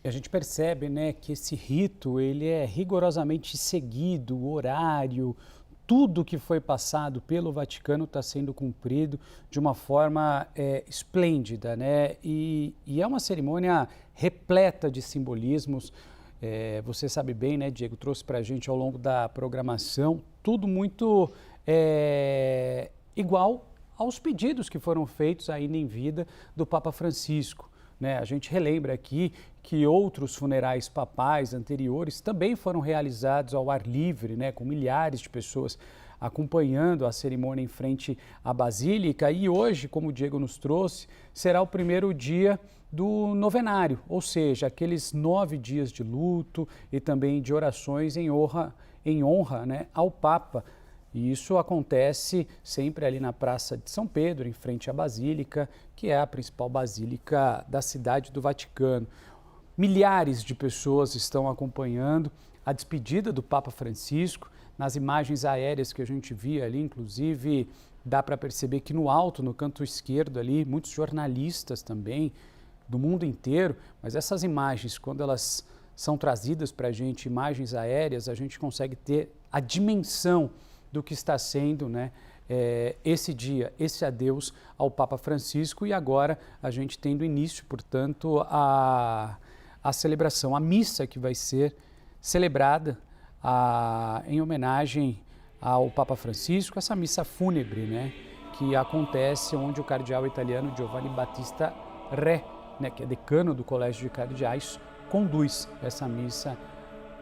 A gente percebe, né, que esse rito ele é rigorosamente seguido, o horário, tudo que foi passado pelo Vaticano está sendo cumprido de uma forma esplêndida, né? E é uma cerimônia repleta de simbolismos. Você sabe bem, né, Diego, trouxe para a gente ao longo da programação tudo muito igual aos pedidos que foram feitos ainda em vida do Papa Francisco. Né? A gente relembra aqui que outros funerais papais anteriores também foram realizados ao ar livre, né? Com milhares de pessoas acompanhando a cerimônia em frente à Basílica. E hoje, como o Diego nos trouxe, será o primeiro dia do novenário, ou seja, aqueles 9 dias de luto e também de orações em honra, né, ao Papa. E isso acontece sempre ali na Praça de São Pedro, em frente à Basílica, que é a principal basílica da cidade do Vaticano. Milhares de pessoas estão acompanhando a despedida do Papa Francisco. Nas imagens aéreas que a gente via ali, inclusive, dá para perceber que no alto, no canto esquerdo ali, muitos jornalistas também do mundo inteiro, mas essas imagens, quando elas são trazidas para a gente, imagens aéreas, a gente consegue ter a dimensão do que está sendo, né, esse dia, esse adeus ao Papa Francisco. E agora a gente tendo início, portanto, a celebração, a missa que vai ser celebrada em homenagem ao Papa Francisco, essa missa fúnebre, né, que acontece onde o cardeal italiano Giovanni Battista Re, né, que é decano do Colégio de Cardeais, conduz essa missa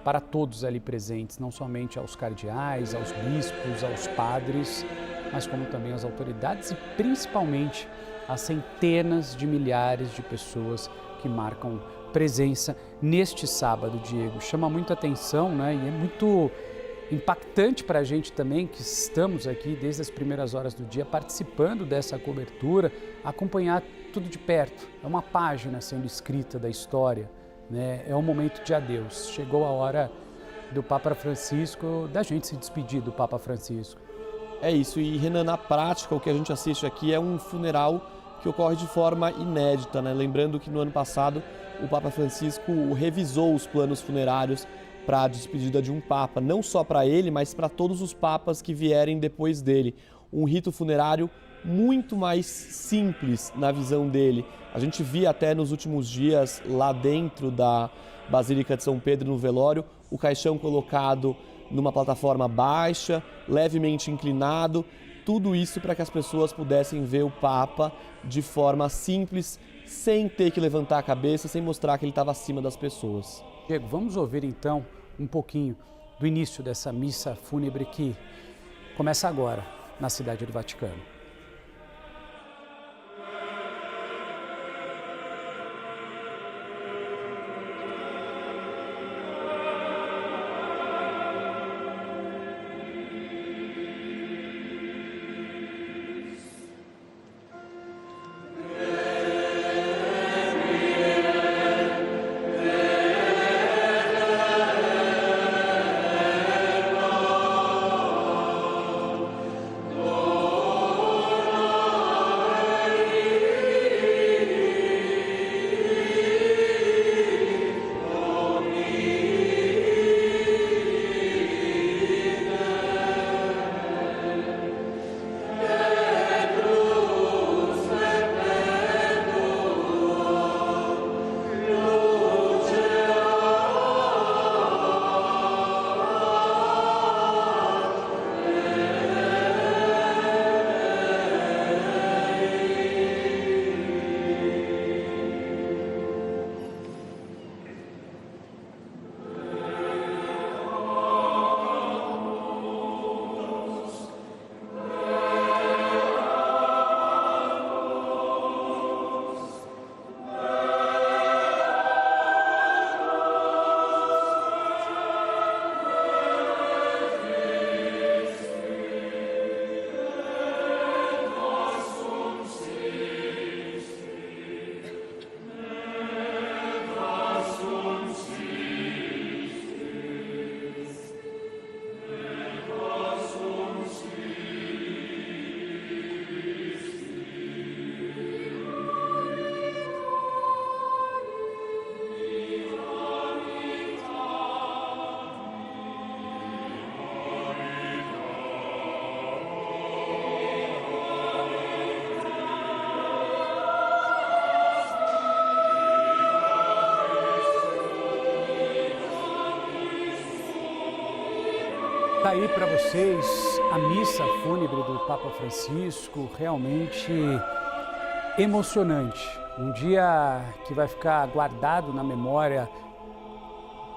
para todos ali presentes, não somente aos cardeais, aos bispos, aos padres, mas como também às autoridades e principalmente às centenas de milhares de pessoas que marcam presença neste sábado, Diego. Chama muita atenção, né? E é muito impactante para a gente também, que estamos aqui desde as primeiras horas do dia participando dessa cobertura, acompanhar tudo de perto. É uma página sendo escrita da história, né? É um momento de adeus. Chegou a hora do Papa Francisco, da gente se despedir do Papa Francisco. É isso, e Renan, na prática, o que a gente assiste aqui é um funeral que ocorre de forma inédita, né? Lembrando que no ano passado o Papa Francisco revisou os planos funerários para a despedida de um Papa, não só para ele, mas para todos os Papas que vierem depois dele. Um rito funerário muito mais simples na visão dele. A gente via até nos últimos dias, lá dentro da Basílica de São Pedro, no velório, o caixão colocado numa plataforma baixa, levemente inclinado, tudo isso para que as pessoas pudessem ver o Papa de forma simples, sem ter que levantar a cabeça, sem mostrar que ele estava acima das pessoas. Diego, vamos ouvir então um pouquinho do início dessa missa fúnebre que começa agora na cidade do Vaticano. Tá aí para vocês a missa fúnebre do Papa Francisco, realmente emocionante. Um dia que vai ficar guardado na memória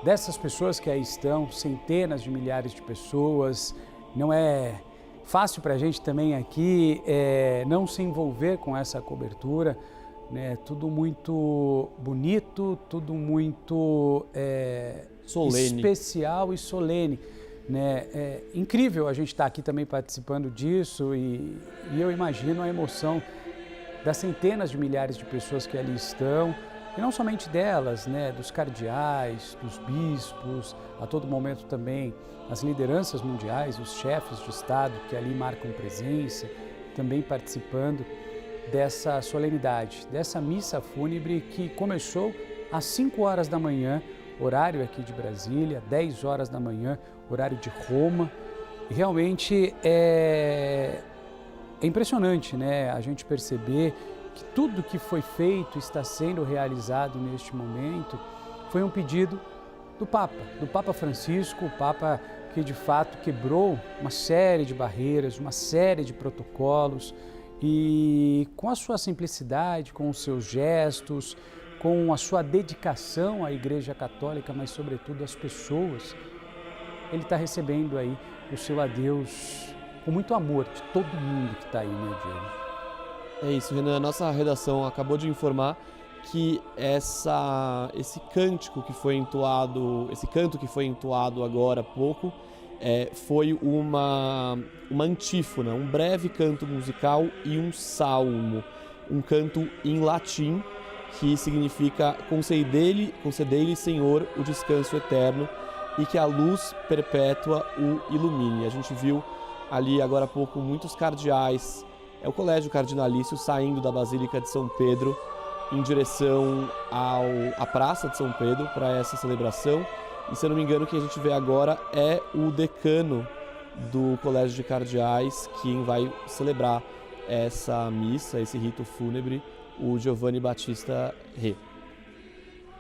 dessas pessoas que aí estão, centenas de milhares de pessoas. Não é fácil para a gente também aqui não se envolver com essa cobertura, né? Tudo muito bonito, tudo muito solene, especial e solene. Né? É incrível a gente estar aqui também participando disso e eu imagino a emoção das centenas de milhares de pessoas que ali estão, e não somente delas, né? Dos cardeais, dos bispos, a todo momento também as lideranças mundiais, os chefes de Estado que ali marcam presença, também participando dessa solenidade, dessa missa fúnebre que começou às 5 horas da manhã, horário aqui de Brasília, 10 horas da manhã, horário de Roma. E realmente é impressionante, né? A gente perceber que tudo que foi feito, está sendo realizado neste momento, foi um pedido do Papa Francisco, o Papa que de fato quebrou uma série de barreiras, uma série de protocolos e com a sua simplicidade, com os seus gestos, com a sua dedicação à Igreja Católica, mas sobretudo às pessoas, ele está recebendo aí o seu adeus com muito amor de todo mundo que está aí, né, Diego? É isso, Renan. A nossa redação acabou de informar que esse cântico que foi entoado, esse canto que foi entoado agora há pouco, foi uma antífona, um breve canto musical e um salmo, um canto em latim, que significa concedei-lhe, Senhor, o descanso eterno e que a luz perpétua o ilumine. A gente viu ali agora há pouco muitos cardeais, o Colégio Cardinalício saindo da Basílica de São Pedro em direção à Praça de São Pedro para essa celebração. E se eu não me engano, o que a gente vê agora é o decano do Colégio de Cardeais, quem vai celebrar essa missa, esse rito fúnebre, o Giovanni Battista Re.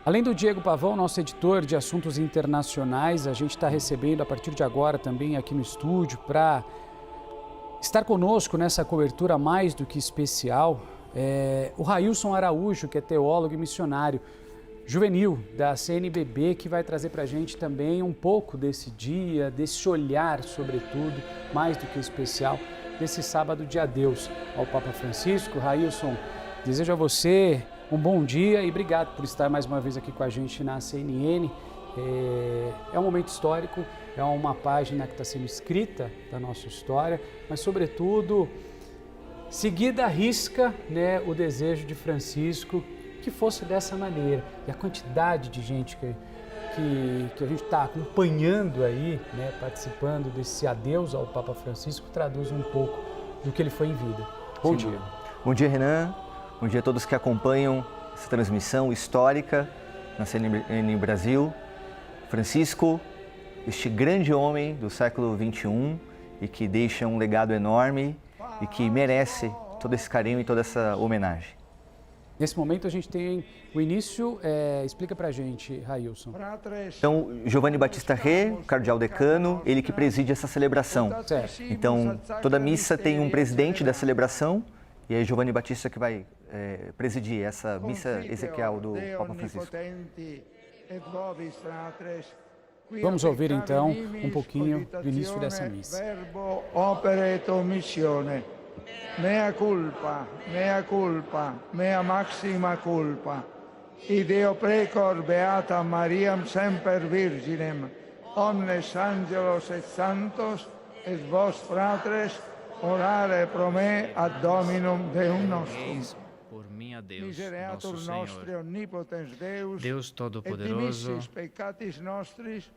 Além do Diego Pavão, nosso editor de assuntos internacionais, a gente está recebendo a partir de agora também aqui no estúdio para estar conosco nessa cobertura mais do que especial, o Railson Araújo, que é teólogo e missionário juvenil da CNBB, que vai trazer para a gente também um pouco desse dia, desse olhar, sobretudo, mais do que especial, desse sábado de adeus ao Papa Francisco. Railson, desejo a você um bom dia e obrigado por estar mais uma vez aqui com a gente na CNN. É um momento histórico, é uma página que está sendo escrita da nossa história, mas sobretudo seguida à risca, né, o desejo de Francisco que fosse dessa maneira. E a quantidade de gente que a gente está acompanhando aí, né, participando desse adeus ao Papa Francisco, traduz um pouco do que ele foi em vida. Bom dia. Bom dia, Renan. Bom dia a todos que acompanham essa transmissão histórica na CNN Brasil. Francisco, este grande homem do século XXI e que deixa um legado enorme e que merece todo esse carinho e toda essa homenagem. Nesse momento a gente tem o início, explica pra gente, Railson. Então, Giovanni Battista Re, cardeal decano, ele que preside essa celebração. Certo. Então, toda missa tem um presidente da celebração e é Giovanni Battista que vai presidir essa missa exequial do Papa Francisco. Vamos ouvir então um pouquinho do início dessa missa. Mea culpa, mea maxima culpa. Ideo precor beata Mariam semper virginem, omnes angelos et santos, et vos fratres, orare pro me ad Dominum Deum nostrum. Por mim a Deus, nosso Senhor, Deus Todo-Poderoso,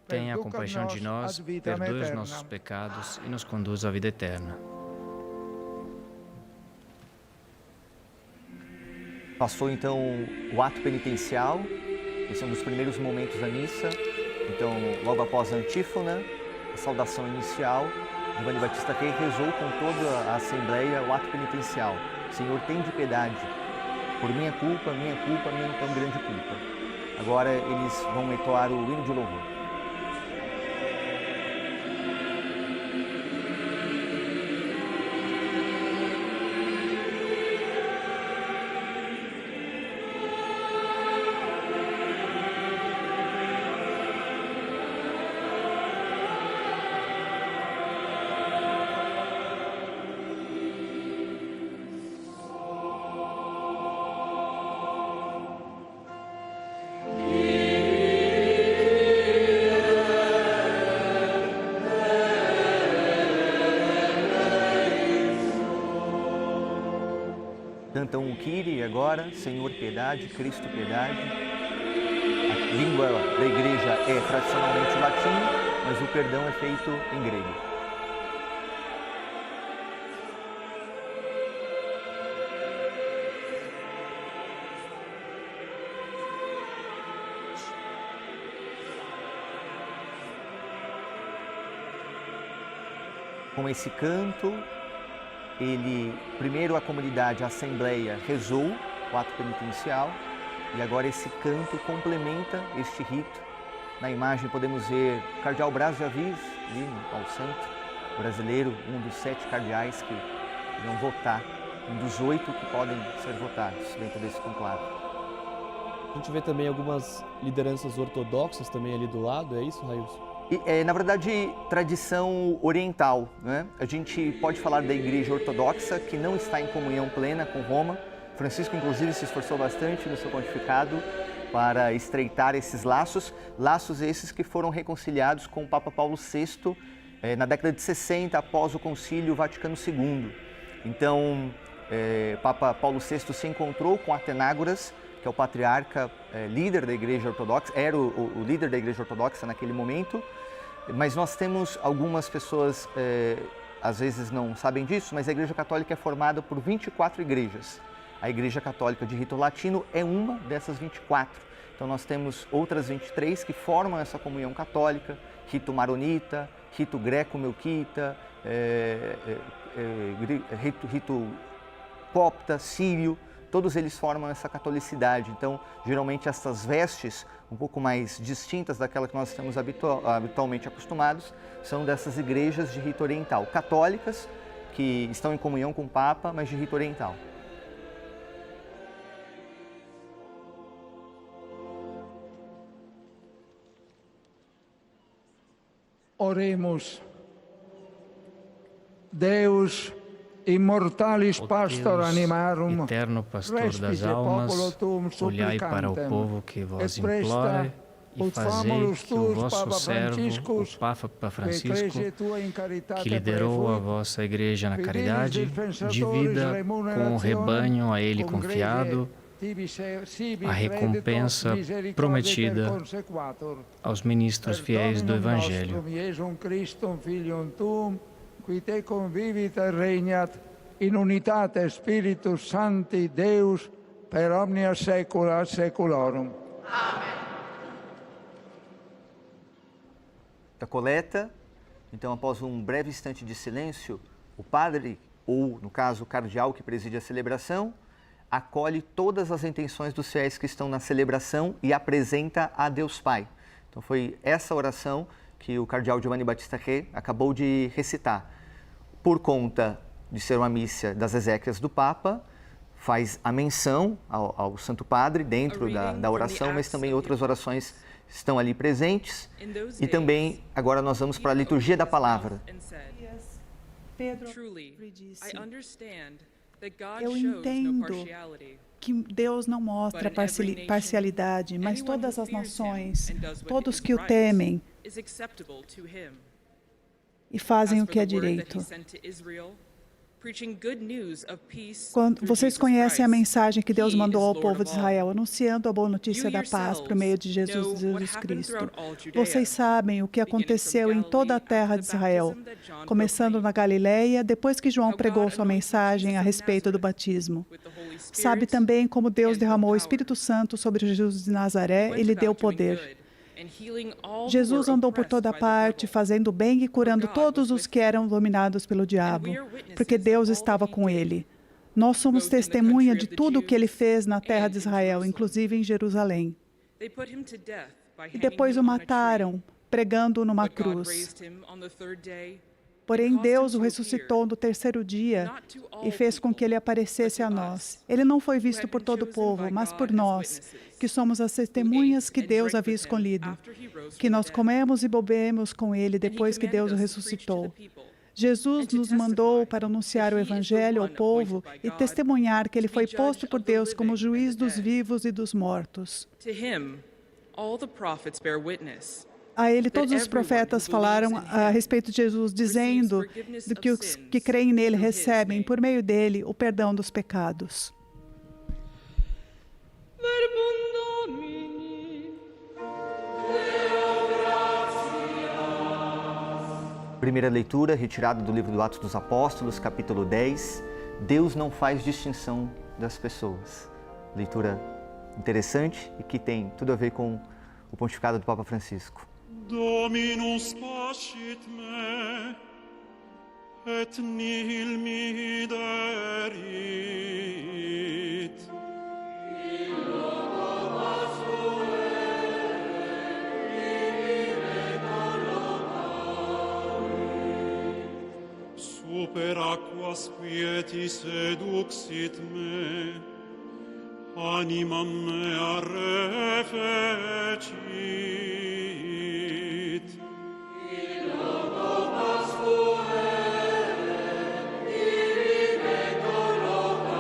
tenha compaixão de nós, perdoe os nossos pecados e nos conduz à vida eterna. Passou então o ato penitencial, esse é um dos primeiros momentos da missa. Então, logo após a antífona, a saudação inicial, Giovanni Battista Re rezou com toda a Assembleia o ato penitencial. Senhor, tem de piedade por minha culpa, minha tão grande culpa. Agora eles vão entoar o hino de louvor. cantam o Kyrie agora, Senhor piedade, Cristo piedade. A língua da igreja é tradicionalmente latim, mas o perdão é feito em grego. Com esse canto, primeiro a comunidade, a Assembleia, rezou o ato penitencial e agora esse canto complementa este rito. Na imagem podemos ver o cardeal Braz de Avis, ali ao centro, brasileiro, um dos 7 cardeais que vão votar, um dos 8 que podem ser votados dentro desse conclave. A gente vê também algumas lideranças ortodoxas também ali do lado, é isso, Railson? Na verdade, tradição oriental, né? A gente pode falar da Igreja Ortodoxa, que não está em comunhão plena com Roma. Francisco, inclusive, se esforçou bastante no seu pontificado para estreitar esses laços esses que foram reconciliados com o Papa Paulo VI na década de 60, após o Concílio Vaticano II. Então, Papa Paulo VI se encontrou com Atenágoras, que é o patriarca líder da Igreja Ortodoxa, era o líder da Igreja Ortodoxa naquele momento, mas nós temos algumas pessoas, às vezes não sabem disso, mas a Igreja Católica é formada por 24 igrejas. A Igreja Católica de rito latino é uma dessas 24. Então nós temos outras 23 que formam essa comunhão católica, rito maronita, rito greco-melquita, rito copta, sírio. Todos eles formam essa catolicidade. Então, geralmente, essas vestes, um pouco mais distintas daquela que nós estamos habitualmente acostumados, são dessas igrejas de rito oriental, católicas, que estão em comunhão com o Papa, mas de rito oriental. Oremos. Deus, immortalis pastor animarum, eterno pastor das almas, olhai para o povo que vos implora e fazei que o vosso servo, o Papa Francisco, que liderou a vossa Igreja na caridade, divida com o rebanho a ele confiado a recompensa prometida aos ministros fiéis do Evangelho. Qui te convivit et regnat in unitate Spiritus Sancti Deus per omnia saecula saeculorum. Amém. Da coleta, então, após um breve instante de silêncio, o padre, ou no caso o cardeal que preside a celebração, acolhe todas as intenções dos fiéis que estão na celebração e apresenta a Deus Pai. Então foi essa oração que o cardeal Giovanni Battista Re acabou de recitar. Por conta de ser uma missa das exéquias do Papa, faz a menção ao Santo Padre dentro da oração, mas também outras orações estão ali presentes. E também, agora nós vamos para a liturgia da palavra. Pedro disse, eu entendo que Deus não mostra parcialidade, mas todas as nações, todos que o temem e fazem o que é direito. Quando vocês conhecem a mensagem que Deus mandou ao povo de Israel, anunciando a boa notícia da paz por meio de Jesus Cristo. Vocês sabem o que aconteceu em toda a terra de Israel, começando na Galileia, depois que João pregou sua mensagem a respeito do batismo. Sabe também como Deus derramou o Espírito Santo sobre Jesus de Nazaré e lhe deu poder. Jesus andou por toda parte, fazendo bem e curando todos os que eram dominados pelo diabo, porque Deus estava com ele. Nós somos testemunha de tudo o que ele fez na terra de Israel, inclusive em Jerusalém. E depois o mataram, pregando-o numa cruz. Porém, Deus o ressuscitou no terceiro dia e fez com que ele aparecesse a nós. Ele não foi visto por todo o povo, mas por nós, que somos as testemunhas que Deus havia escolhido, que nós comemos e bebemos com ele depois que Deus o ressuscitou. Jesus nos mandou para anunciar o Evangelho ao povo e testemunhar que ele foi posto por Deus como juiz dos vivos e dos mortos. A ele, todos os profetas falaram a respeito de Jesus, dizendo que os que creem nele recebem, por meio dele, o perdão dos pecados. Primeira leitura, retirada do livro do Atos dos Apóstolos, capítulo 10. Deus não faz distinção das pessoas. Leitura interessante e que tem tudo a ver com o pontificado do Papa Francisco. Dominus pascit me, et nihil mihi derit. Super aquas quieti seduxit me, animam mea refecit. In loco pasquae, ibi me collocami.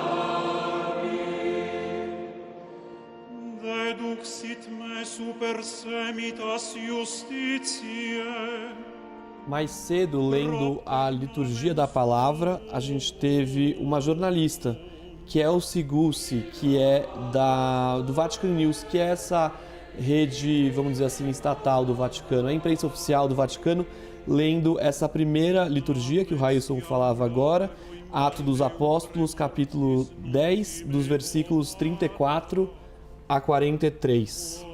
Deduxit me super semitas justitiae. Mais cedo, lendo a liturgia da palavra, a gente teve uma jornalista, que é o Sigusi, que é do Vatican News, que é essa rede, vamos dizer assim, estatal do Vaticano, a imprensa oficial do Vaticano, lendo essa primeira liturgia que o Railson falava agora, Atos dos Apóstolos, capítulo 10, dos versículos 34 a 43.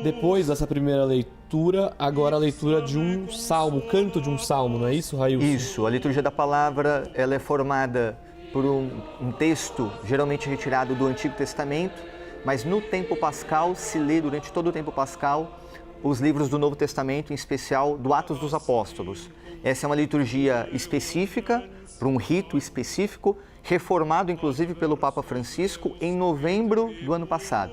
Depois dessa primeira leitura, agora a leitura de um salmo, o canto de um salmo, não é isso, Railson? Isso, a liturgia da palavra ela é formada por um texto geralmente retirado do Antigo Testamento, mas no tempo pascal se lê durante todo o tempo pascal os livros do Novo Testamento, em especial do Atos dos Apóstolos. Essa é uma liturgia específica, para um rito específico, reformado inclusive pelo Papa Francisco em novembro do ano passado.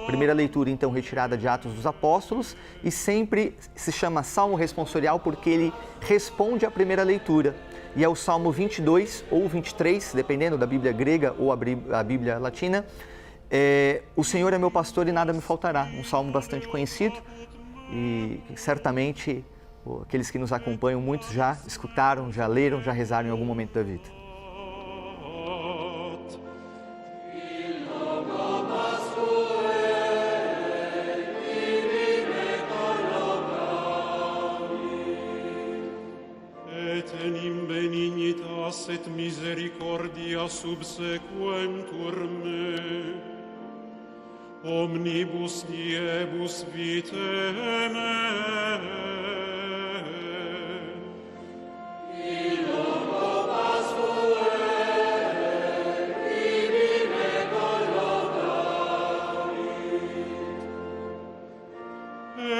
Primeira leitura, então, retirada de Atos dos Apóstolos e sempre se chama Salmo Responsorial porque ele responde à primeira leitura. E é o Salmo 22 ou 23, dependendo da Bíblia grega ou a Bíblia latina. O Senhor é meu pastor e nada me faltará. Um salmo bastante conhecido e certamente aqueles que nos acompanham, muitos já escutaram, já leram, já rezaram em algum momento da vida. Et misericordia subsequentur me, omnibus diebus vitae me. In loco pasquae, ibi me collocavit,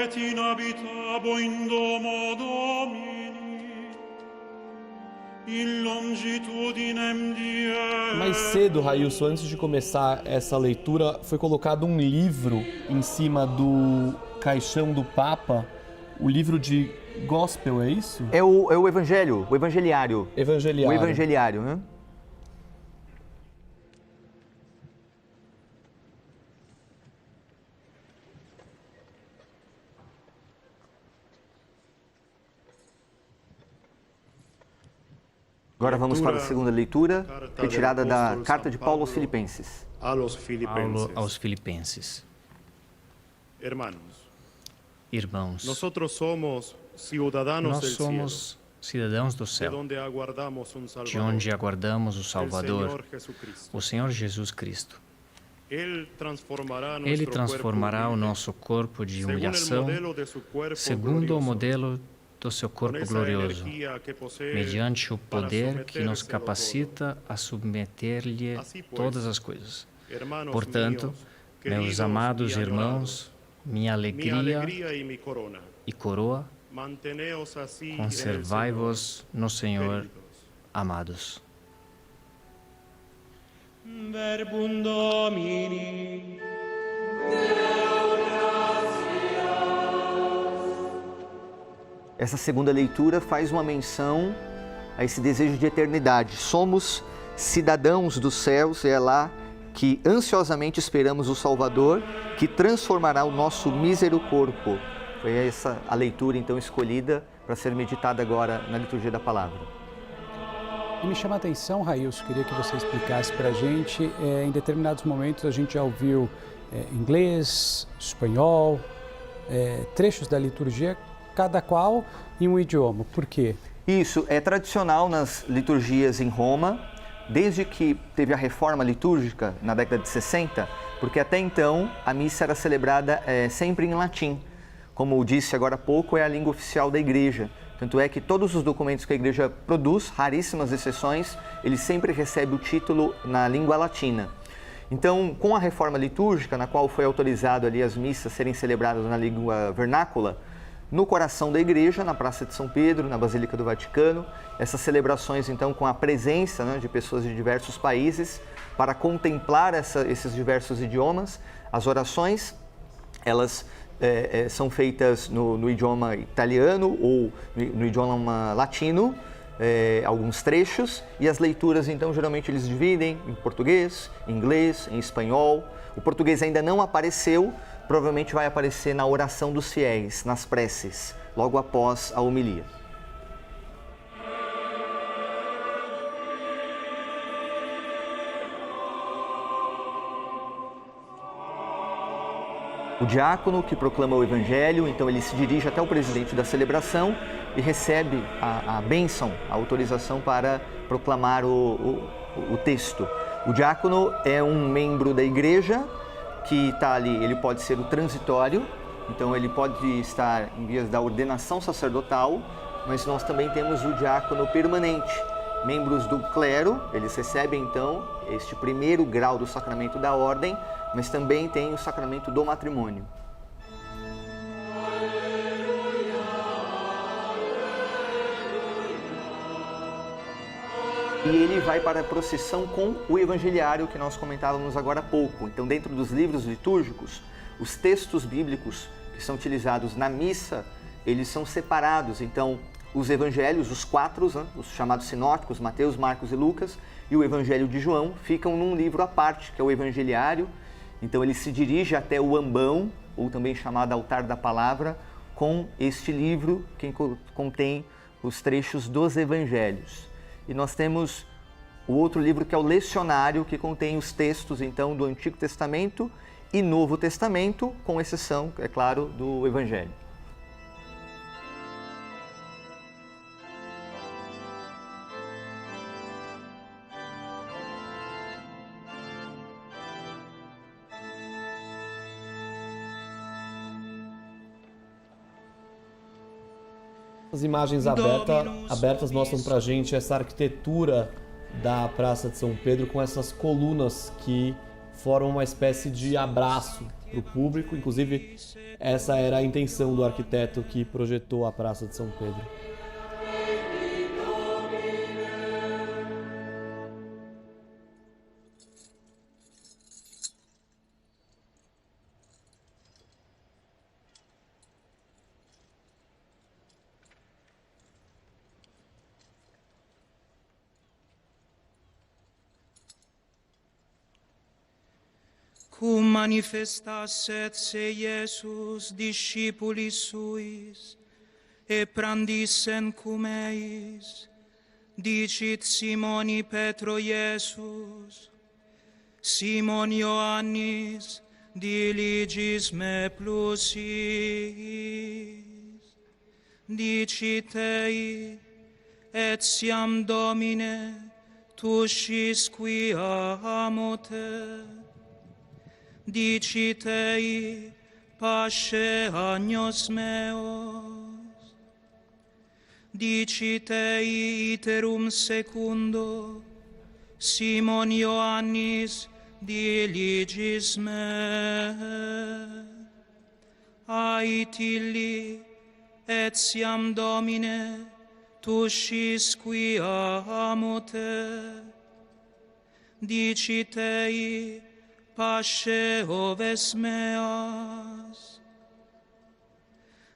et inhabitabo in domo Domini. Mais cedo, Railson, antes de começar essa leitura, foi colocado um livro em cima do caixão do Papa, o livro de Gospel, é isso? É o Evangelho, o Evangeliário. Evangeliário. O Evangeliário, né? Agora vamos para a segunda leitura, retirada da Carta de Paulo aos Filipenses. Paulo aos Filipenses. Irmãos, nós somos cidadãos do céu, de onde aguardamos o Salvador, o Senhor Jesus Cristo. Ele transformará o nosso corpo de humilhação segundo o modelo do seu corpo glorioso, mediante o poder que nos capacita a submeter-lhe todas as coisas. Portanto, meus amados irmãos, minha alegria e coroa, conservai-vos no Senhor, amados. Verbum Domini. Essa segunda leitura faz uma menção a esse desejo de eternidade. Somos cidadãos dos céus, é lá que ansiosamente esperamos o Salvador, que transformará o nosso mísero corpo. Foi essa a leitura então escolhida para ser meditada agora na liturgia da palavra. E me chama a atenção, Railson, queria que você explicasse para a gente, em determinados momentos a gente já ouviu inglês, espanhol, trechos da liturgia, cada qual em um idioma. Por quê? Isso é tradicional nas liturgias em Roma, desde que teve a reforma litúrgica na década de 60, porque até então a missa era celebrada sempre em latim. Como disse agora há pouco, é a língua oficial da igreja. Tanto é que todos os documentos que a igreja produz, raríssimas exceções, ele sempre recebe o título na língua latina. Então, com a reforma litúrgica, na qual foi autorizado ali as missas serem celebradas na língua vernácula, no coração da igreja, na Praça de São Pedro, na Basílica do Vaticano, essas celebrações então com a presença de pessoas de diversos países para contemplar esses diversos idiomas, as orações, elas são feitas no idioma italiano ou no idioma latino, alguns trechos, e as leituras então geralmente eles dividem em português, em inglês, em espanhol. O português ainda não apareceu, provavelmente vai aparecer na oração dos fiéis, nas preces, logo após a homilia. O diácono que proclama o evangelho, então ele se dirige até o presidente da celebração e recebe a bênção, a autorização para proclamar o texto. O diácono é um membro da igreja que está ali, ele pode ser o transitório, então ele pode estar em vias da ordenação sacerdotal, mas nós também temos o diácono permanente. Membros do clero, eles recebem então este primeiro grau do sacramento da ordem, mas também tem o sacramento do matrimônio. E ele vai para a procissão com o evangeliário que nós comentávamos agora há pouco. Então, dentro dos livros litúrgicos, os textos bíblicos que são utilizados na missa, eles são separados. Então, os evangelhos, os quatro, os chamados sinóticos, Mateus, Marcos e Lucas, e o evangelho de João, ficam num livro à parte, que é o evangeliário. Então, ele se dirige até o ambão, ou também chamado altar da palavra, com este livro que contém os trechos dos evangelhos. E nós temos o outro livro que é o lecionário, que contém os textos então do Antigo Testamento e Novo Testamento, com exceção, é claro, do Evangelho. As imagens abertas mostram pra gente essa arquitetura da Praça de São Pedro com essas colunas que formam uma espécie de abraço para o público. Inclusive, essa era a intenção do arquiteto que projetou a Praça de São Pedro. Cum manifestasset se Iesus discipulis suis, e prandissen cum eis, dicit Simoni Petro Iesus, Simon Ioannis, diligis me plus iis, dicit ei, etiam Domine, tuscis quia amo te, dicit ei, pasce agnos meos, dicit ei iterum secundo, Simon Ioannis diligis me, ait illi, etiam Domine, tuscis quia amo te, dicit ei, pasce oves meas,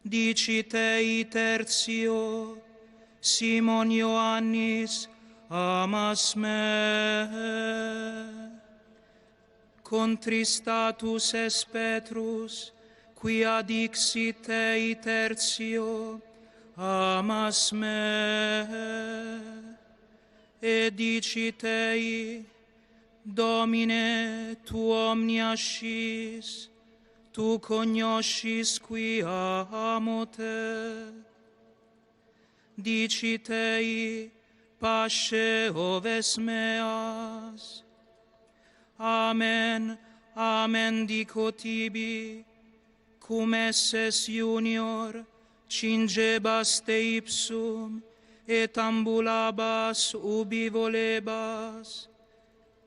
dicit ei tertio, Simon Ioannis, amas me, contristatus es Petrus, quia dixit ei tertio, amas me, et dicit ei, Domine, tu omnia scis, tu cognoscis quia amo te. Dicit ei, pace oves meas. Amen, amen dico tibi, cum esses junior, cingebas te ipsum, et ambulabas ubi volebas,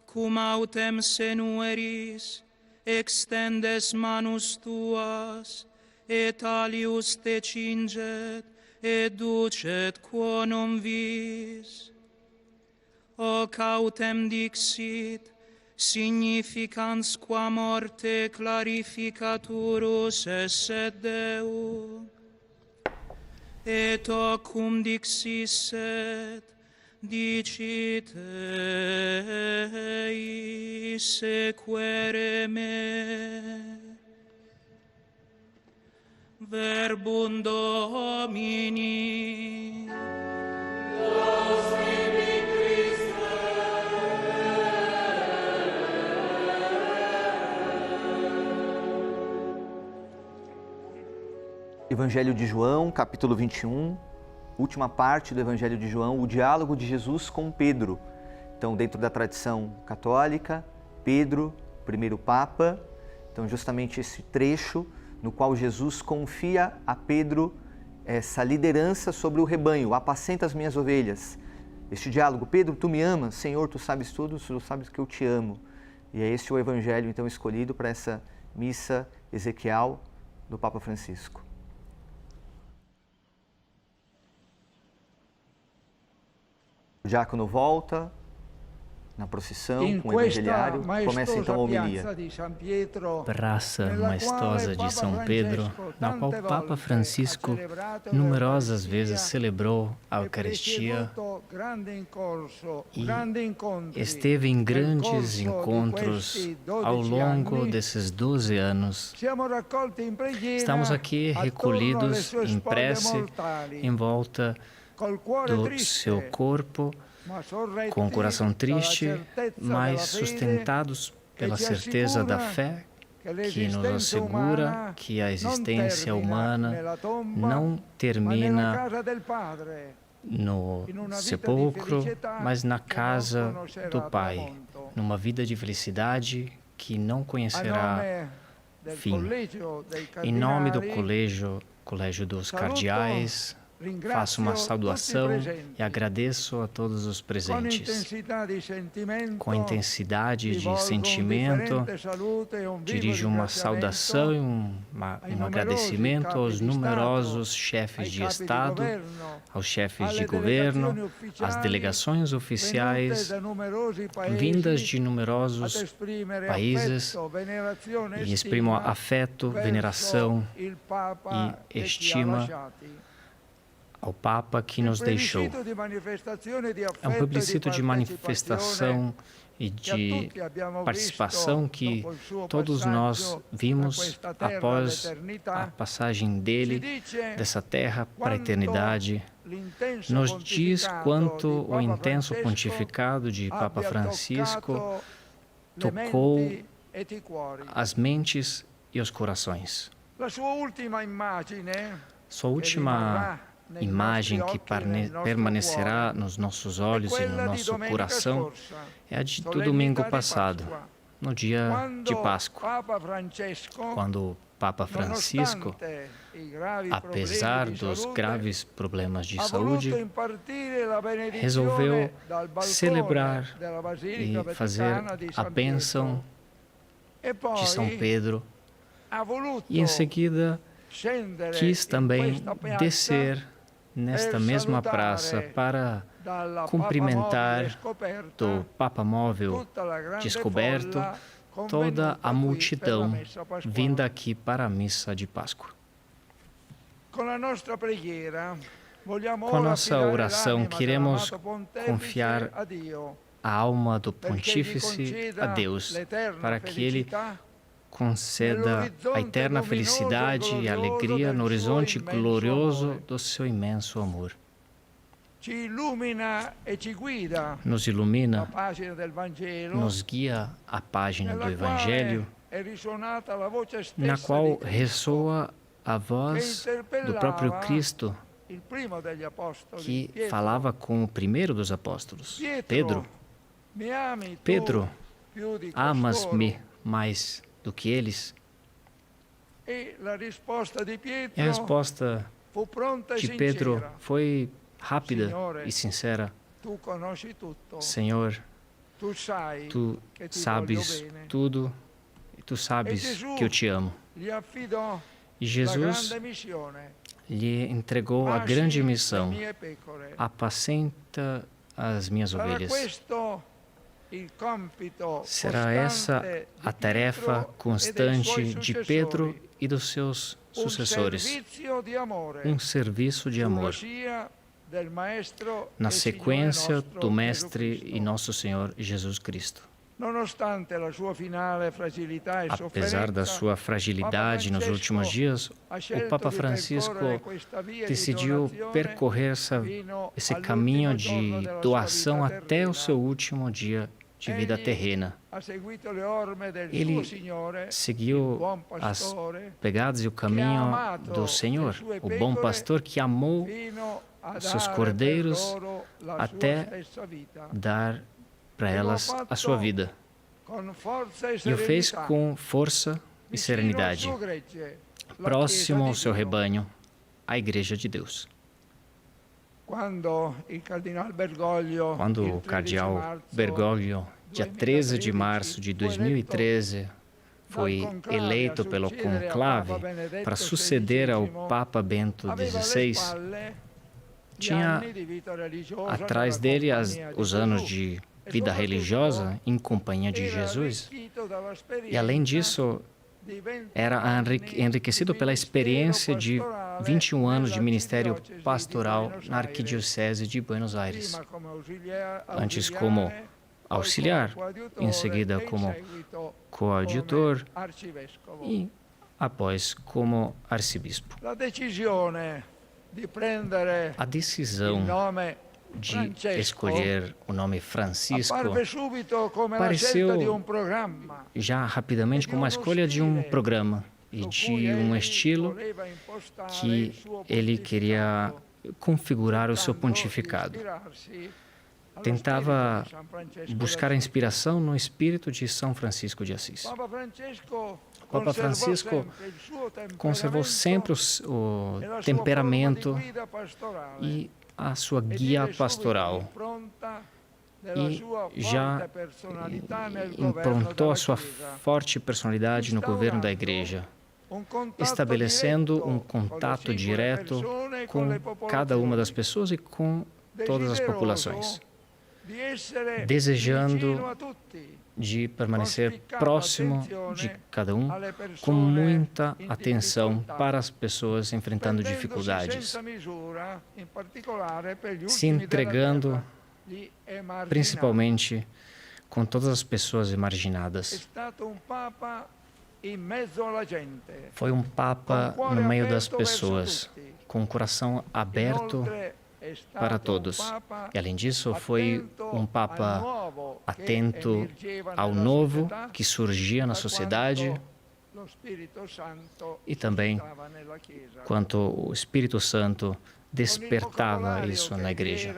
cum autem senueris, extendes manus tuas, et alius te cinget, et ducet quo non vis. O cautem dixit, significans qua morte clarificaturus esset Deo. Et o cum dixisset, dicit ei sequere me. Verbum Domini. Evangelho de João, capítulo 21, última parte do Evangelho de João, o diálogo de Jesus com Pedro. Então, dentro da tradição católica, Pedro, primeiro Papa, então justamente esse trecho no qual Jesus confia a Pedro essa liderança sobre o rebanho, apacenta as minhas ovelhas. Este diálogo, Pedro, tu me amas? Senhor, tu sabes tudo, tu sabes que eu te amo. E é esse o Evangelho, então, escolhido para essa missa ezequial do Papa Francisco. O diácono volta na procissão com o evangelhário, começa então a homilia. Praça maestosa de São Pedro, na qual Papa Francisco numerosas vezes celebrou a Eucaristia e esteve em grandes encontros ao longo desses 12 anos. Estamos aqui recolhidos em prece, em volta do seu corpo, com o coração triste, mas sustentados pela certeza da fé que nos assegura que a existência humana não termina no sepulcro, mas na casa do Pai, numa vida de felicidade que não conhecerá fim. Em nome do Colégio dos Cardeais, faço uma saudação e agradeço a todos os presentes. Com intensidade de sentimento, dirijo uma saudação e um agradecimento aos numerosos chefes de Estado, aos chefes de governo, às delegações oficiais vindas de numerosos países e exprimo afeto, veneração e estima ao Papa que nos deixou. É um plebiscito de manifestação e de participação que todos nós vimos após a passagem dele dessa terra para a eternidade. Nos diz quanto o intenso pontificado de Papa Francisco tocou as mentes e os corações. Sua última imagem que permanecerá nos nossos olhos e no nosso coração é a do domingo passado, no dia de Páscoa, quando o Papa Francisco, apesar dos graves problemas de saúde, resolveu celebrar e fazer a bênção de São Pedro e, em seguida, quis também descer nesta mesma praça para cumprimentar do Papa Móvel descoberto toda a multidão vinda aqui para a missa de Páscoa. Com a nossa oração, queremos confiar a alma do pontífice a Deus, para que ele conceda a eterna felicidade e alegria no horizonte glorioso do seu imenso amor. Nos ilumina, nos guia a página do Evangelho, na qual ressoa a voz do próprio Cristo, que falava com o primeiro dos apóstolos, Pedro. Pedro, amas-me mais do que eles? E a resposta de Pedro foi rápida e sincera. Senhor, tu sabes tudo e tu sabes que eu te amo. E Jesus lhe entregou a grande missão: apacenta as minhas ovelhas. Será essa a tarefa constante de Pedro e dos seus sucessores, um serviço de amor, na sequência do Mestre e Nosso Senhor Jesus Cristo. Apesar da sua fragilidade nos últimos dias, o Papa Francisco decidiu percorrer esse caminho de doação até o seu último dia de vida terrena. Ele seguiu as pegadas e o caminho do Senhor, o bom pastor que amou seus cordeiros até dar para elas a sua vida. E o fez com força e serenidade, próximo ao seu rebanho, a Igreja de Deus. Quando o cardeal Bergoglio, dia 13 de março de 2013, foi eleito pelo conclave para suceder ao Papa Bento XVI, tinha atrás dele os anos de vida religiosa em companhia de Jesus. E, além disso, era enriquecido pela experiência de 21 anos de ministério pastoral na Arquidiocese de Buenos Aires. Antes como auxiliar, em seguida como coadjutor e após como arcebispo. A decisão de escolher o nome Francisco pareceu já rapidamente como a escolha de um programa e de um estilo que ele queria configurar o seu pontificado. Tentava buscar a inspiração no espírito de São Francisco de Assis. O Papa Francisco conservou sempre o temperamento e a sua guia pastoral e já improntou a sua forte personalidade no governo da Igreja, estabelecendo um contato direto com cada uma das pessoas e com todas as populações, desejando de permanecer próximo de cada um, com muita atenção para as pessoas enfrentando dificuldades, se entregando principalmente com todas as pessoas marginadas. Foi um Papa no meio das pessoas, com o coração aberto para todos. E, além disso, foi um Papa atento ao novo que surgia na sociedade e também quanto o Espírito Santo despertava isso na Igreja.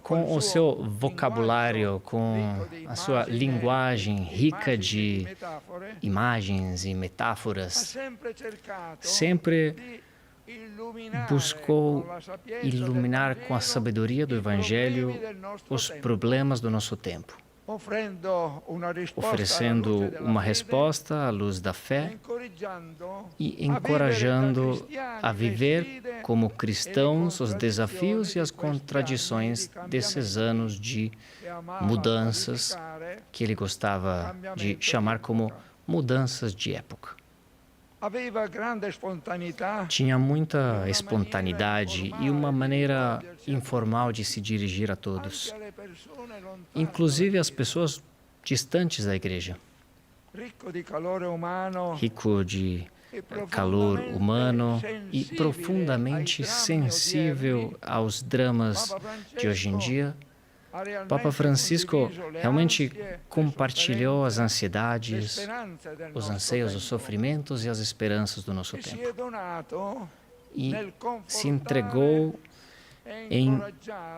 Com o seu vocabulário, com a sua linguagem rica de imagens e metáforas, sempre buscou iluminar com a sabedoria do Evangelho os problemas do nosso tempo, oferecendo uma resposta à luz da fé e encorajando a viver como cristãos os desafios e as contradições desses anos de mudanças que ele gostava de chamar como mudanças de época. Tinha muita espontaneidade e uma maneira informal de se dirigir a todos, inclusive as pessoas distantes da igreja. Rico de calor humano e profundamente sensível aos dramas de hoje em dia, Papa Francisco realmente compartilhou as ansiedades, os anseios, os sofrimentos e as esperanças do nosso tempo. E se entregou em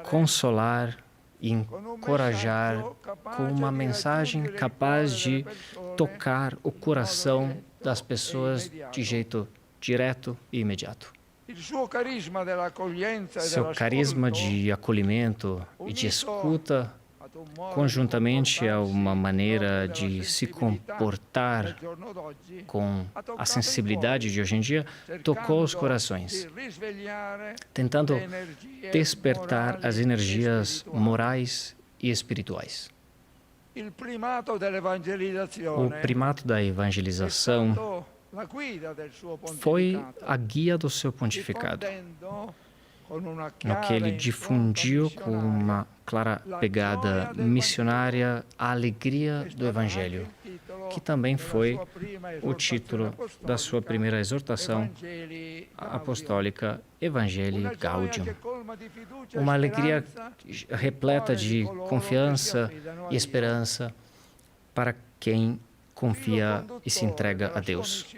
consolar e encorajar com uma mensagem capaz de tocar o coração das pessoas de jeito direto e imediato. Seu carisma de acolhimento e de escuta, conjuntamente a uma maneira de se comportar com a sensibilidade de hoje em dia, tocou os corações, tentando despertar as energias morais e espirituais. O primato da evangelização foi a guia do seu pontificado, no que ele difundiu com uma clara pegada missionária a alegria do Evangelho, que também foi o título da sua primeira exortação apostólica, Evangelii Gaudium. Uma alegria repleta de confiança e esperança para quem confia e se entrega a Deus.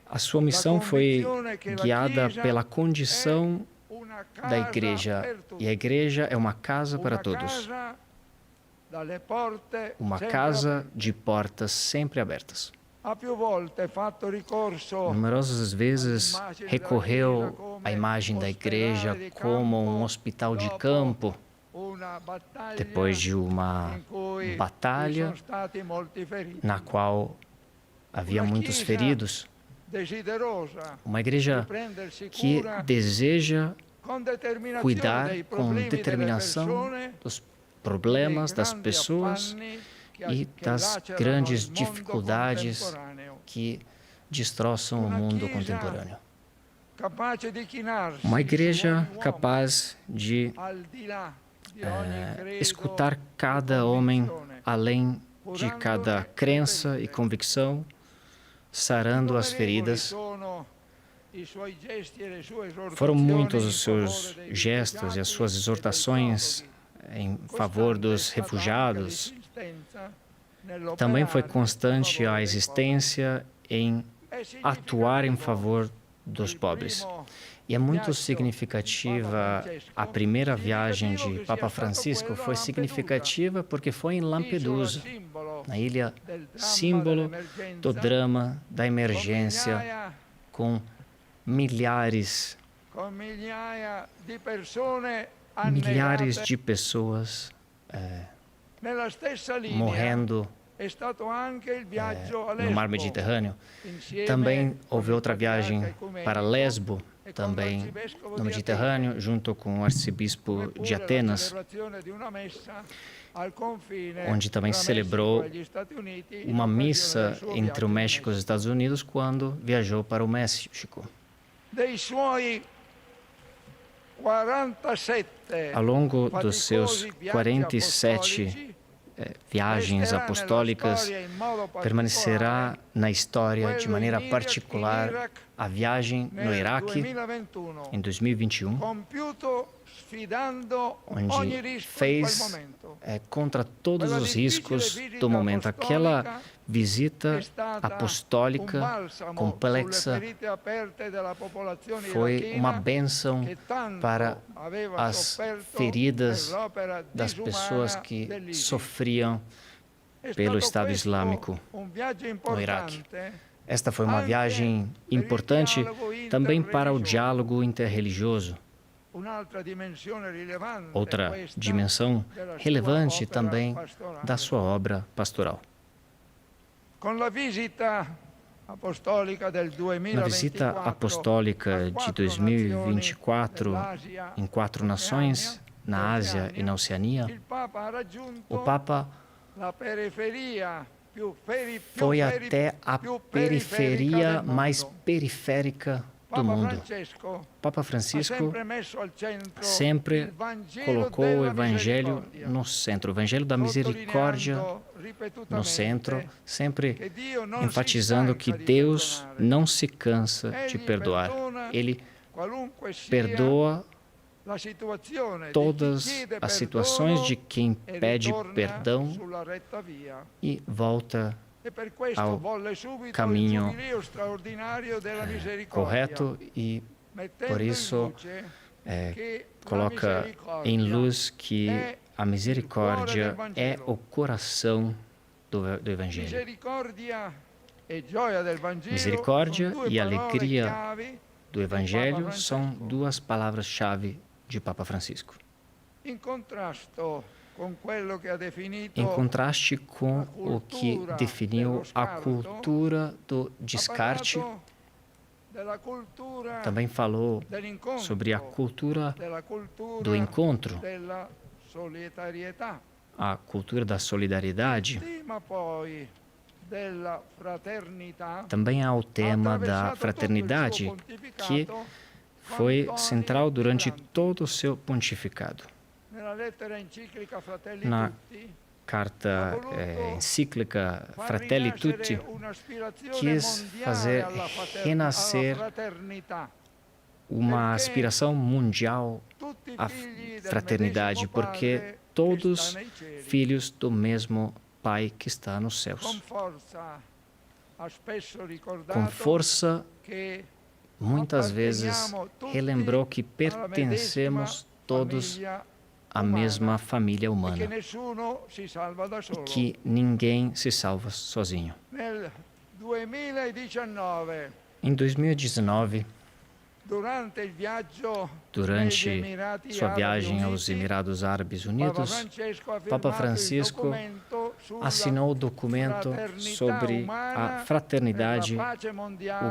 A sua missão foi guiada pela condição da igreja, e a igreja é uma casa para todos. Uma casa de portas sempre abertas. Numerosas vezes recorreu à imagem da igreja como um hospital de campo, depois de uma batalha na qual havia muitos feridos. Uma igreja que deseja cuidar com determinação dos problemas das pessoas e das grandes dificuldades que destroçam o mundo contemporâneo. Uma igreja capaz de escutar cada homem além de cada crença e convicção, sarando as feridas. Foram muitos os seus gestos e as suas exortações em favor dos refugiados. Também foi constante a existência em atuar em favor dos pobres. E é muito significativa a primeira viagem de Papa Francisco, foi significativa porque foi em Lampedusa, na ilha símbolo do drama da emergência, com milhares de pessoas morrendo no mar Mediterrâneo. Também houve outra viagem para Lesbo, também no Mediterrâneo, junto com o arcebispo de Atenas, onde também celebrou uma missa entre o México e os Estados Unidos quando viajou para o México. Ao longo dos seus 47 viagens apostólicas, permanecerá na história de maneira particular a viagem no Iraque em 2021, onde fez contra todos os riscos do momento. Aquela visita apostólica complexa foi uma bênção para as feridas das pessoas que sofriam pelo Estado Islâmico no Iraque. Esta foi uma viagem importante também para o diálogo interreligioso. Outra dimensão relevante também da sua obra pastoral. Na visita apostólica de 2024 em 4 nações, na Ásia e na Oceania, o Papa foi até a periferia mais periférica do mundo. Papa Francisco sempre colocou o Evangelho no centro, o Evangelho da misericórdia no centro, sempre enfatizando que Deus não se cansa de perdoar. Ele perdoa todas as situações de quem pede perdão e volta ao caminho correto e, por isso, coloca em luz que a misericórdia é o coração do Evangelho. Misericórdia e alegria do Evangelho são duas palavras-chave de Papa Francisco. Em contraste com o que definiu a cultura do descarte, também falou sobre a cultura do encontro, a cultura da solidariedade. Também há o tema da fraternidade, que foi central durante todo o seu pontificado. Na carta encíclica Fratelli Tutti, quis fazer renascer uma aspiração mundial à fraternidade, porque todos filhos do mesmo Pai que está nos céus. Com força, muitas vezes relembrou que pertencemos todos à mesma família humana e que ninguém se salva sozinho. Em 2019, durante sua viagem aos Emirados Árabes Unidos, Papa Francisco assinou o documento sobre a fraternidade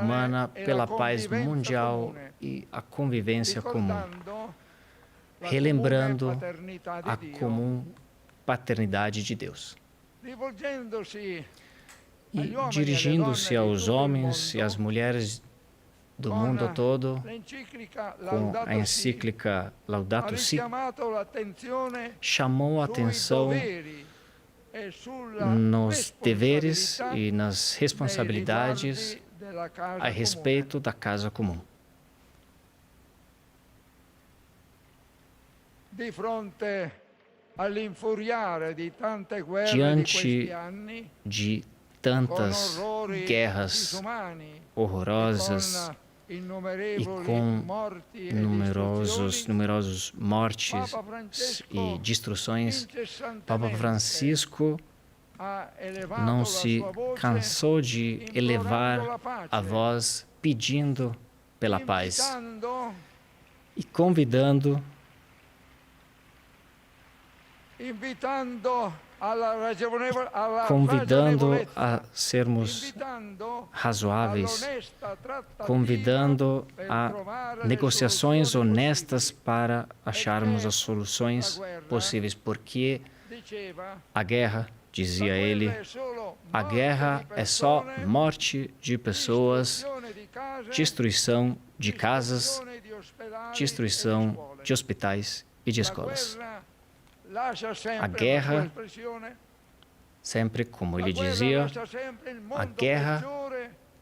humana pela paz mundial e a convivência comum, relembrando a comum paternidade de Deus. E dirigindo-se aos homens e às mulheres do mundo todo, com a encíclica Laudato Si, chamou a atenção nos deveres e nas responsabilidades a respeito da casa comum. Diante de tantas guerras horrorosas e com numerosos mortes e destruições, Papa Francisco não se cansou de elevar a voz pedindo pela paz e convidando a sermos razoáveis, convidando a negociações honestas para acharmos as soluções possíveis, porque a guerra, dizia ele, a guerra é só morte de pessoas, destruição de casas, destruição de hospitais e de escolas. A guerra, sempre, como ele dizia, a guerra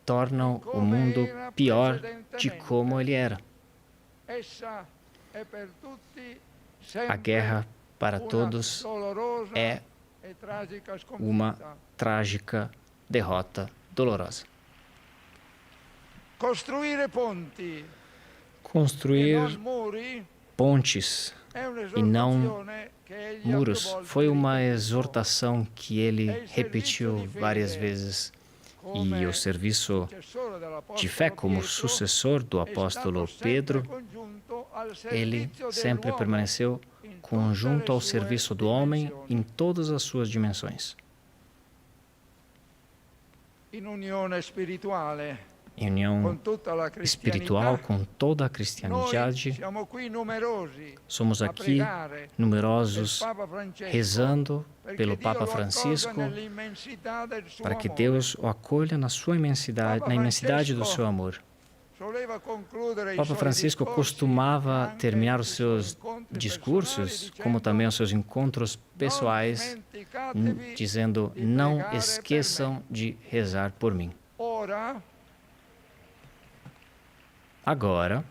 torna o mundo pior de como ele era. A guerra, para todos, é uma trágica derrota dolorosa. Construir pontes e não muros foi uma exortação que ele repetiu várias vezes, e o serviço de fé como sucessor do apóstolo Pedro, ele sempre permaneceu conjunto ao serviço do homem em todas as suas dimensões. em união espiritual com toda a cristianidade. Somos aqui numerosos rezando pelo Papa Francisco para que Deus o acolha na sua imensidade, na imensidade do seu amor. O Papa Francisco costumava terminar os seus discursos, como também os seus encontros pessoais, dizendo: não esqueçam de rezar por mim. Agora,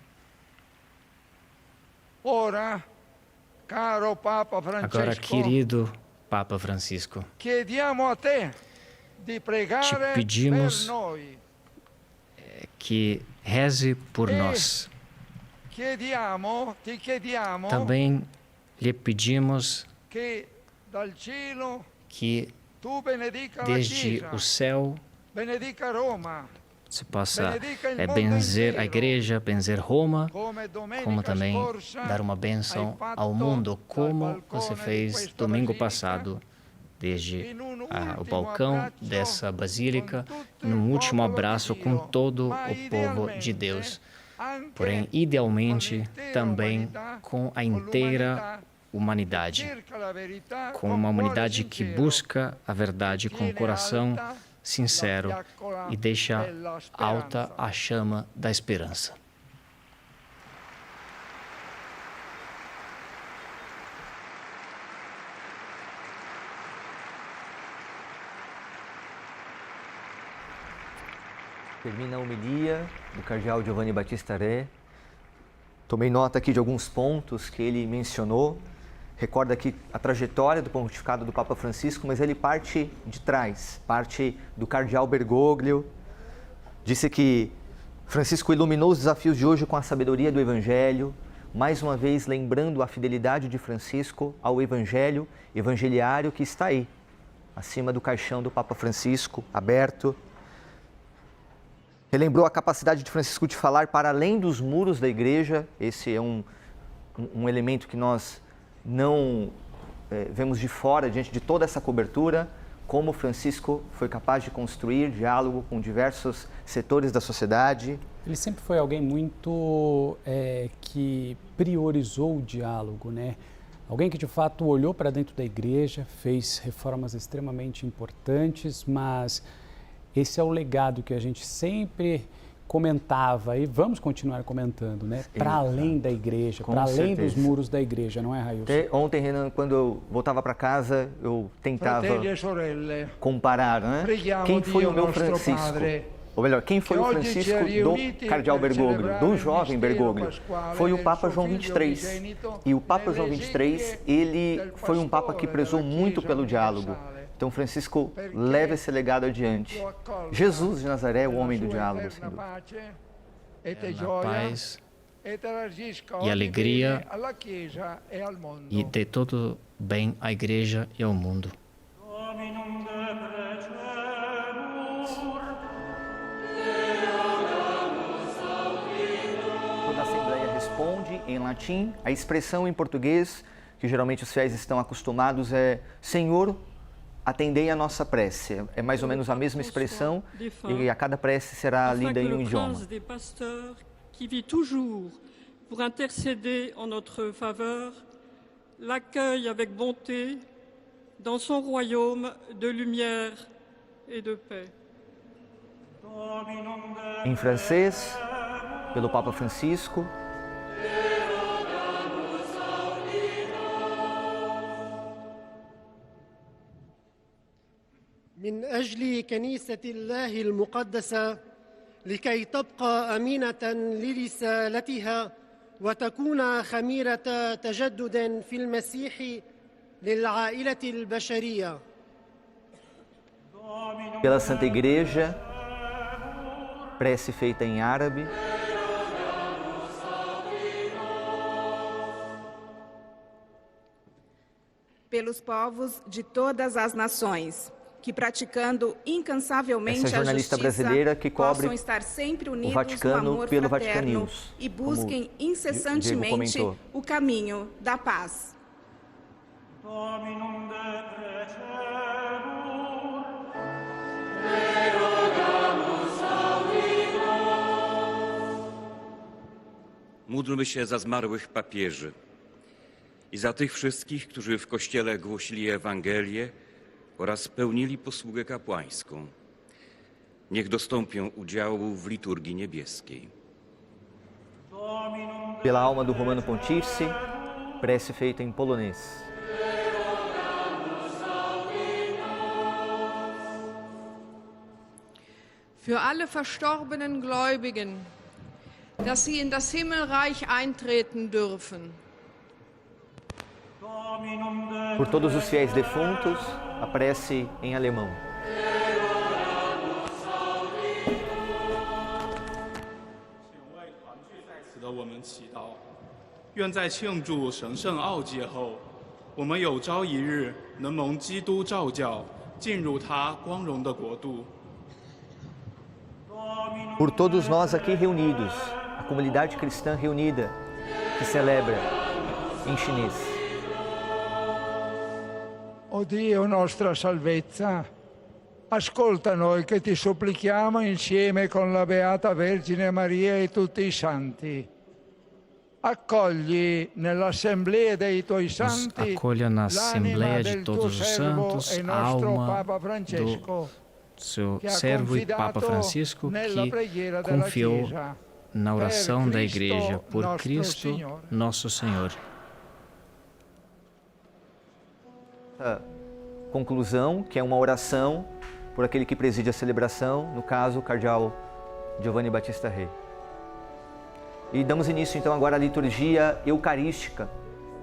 querido Papa Francisco, te pedimos que reze por nós. Também lhe pedimos que desde o céu se possa benzer a igreja, benzer Roma, como também dar uma bênção ao mundo, como você fez domingo passado, desde o balcão dessa basílica, num último abraço com todo o povo de Deus. Porém, idealmente, também com a inteira humanidade, com uma humanidade que busca a verdade com o coração sincero e deixa alta a chama da esperança. Termina a homilia do cardeal Giovanni Battista Re. Tomei nota aqui de alguns pontos que ele mencionou. Recorda aqui a trajetória do pontificado do Papa Francisco, mas ele parte de trás, parte do cardeal Bergoglio. Disse que Francisco iluminou os desafios de hoje com a sabedoria do Evangelho, mais uma vez lembrando a fidelidade de Francisco ao Evangelho evangeliário que está aí, acima do caixão do Papa Francisco, aberto. Relembrou a capacidade de Francisco de falar para além dos muros da igreja. Esse é um elemento que nós não vemos de fora, diante de toda essa cobertura, como Francisco foi capaz de construir diálogo com diversos setores da sociedade. Ele sempre foi alguém muito que priorizou o diálogo, né? Alguém que de fato olhou para dentro da igreja, fez reformas extremamente importantes, mas esse é o legado que a gente sempre comentava e vamos continuar comentando, né? Para além da igreja, para além dos muros da igreja, não é, Railson? Ontem, Renan, quando eu voltava para casa, eu tentava comparar, né? Quem foi o meu Francisco? Ou melhor, quem foi o Francisco do cardeal Bergoglio, do jovem Bergoglio? Foi o Papa João XXIII. E o Papa João XXIII, ele foi um Papa que prezou muito pelo diálogo. Então, Francisco leva esse legado adiante. Jesus de Nazaré é o homem do diálogo, sem dúvida. Na paz e alegria e de todo bem à igreja e ao mundo. Toda a Assembleia responde em latim. A expressão em português, que geralmente os fiéis estão acostumados, é Senhor, atendei a nossa prece. É mais ou menos a mesma expressão e a cada prece será lida em um idioma. Qui vit toujours pour intercéder en notre faveur, l'accueille avec bonté dans son royaume de lumière et de paix. Em francês, pelo Papa Francisco. من أجل كنيسة الله المقدسة لكي تبقى أمينة لرسالتها وتكون خميرة تجدد في المسيح للعائلة البشرية. Pela Santa Igreja, prece feita em árabe. Pelos povos de todas as nações, que praticando incansavelmente essa jornalista a justiça, brasileira que cobre possam estar sempre unidos o Vaticano no amor pelo fraterno Vatican News, e busquem incessantemente o caminho da paz. Módlmy się za zmarłych papieży i za tych wszystkich, którzy w Kościele głosili Ewangelię oraz pełnili posługę kapłańską. Niech dostąpią udziału w liturgii niebieskiej. Pela alma do Romano Pontífice, prece feita em polonês. Für alle verstorbenen Gläubigen, dass sie in das Himmelreich eintreten dürfen. Por todos os fiéis defuntos, a prece em alemão. 的我们祈祷，愿在庆祝神圣奥迹后，我们有朝一日能蒙基督召叫，进入他光荣的国度。 Por todos nós aqui reunidos, a comunidade cristã reunida, que celebra em chinês. O Dio nostra salvezza, ascolta noi che ti supplichiamo insieme con la Beata Vergine Maria e tutti i santi. Accogli nell'assemblea dei tuoi santi acolha na Assembleia de todos os santos a alma do seu servo e Papa Francisco, que confiou na oração da Igreja por Cristo, nosso Senhor. Conclusão, que é uma oração por aquele que preside a celebração, no caso, o cardeal Giovanni Battista Re. E damos início então agora à liturgia eucarística,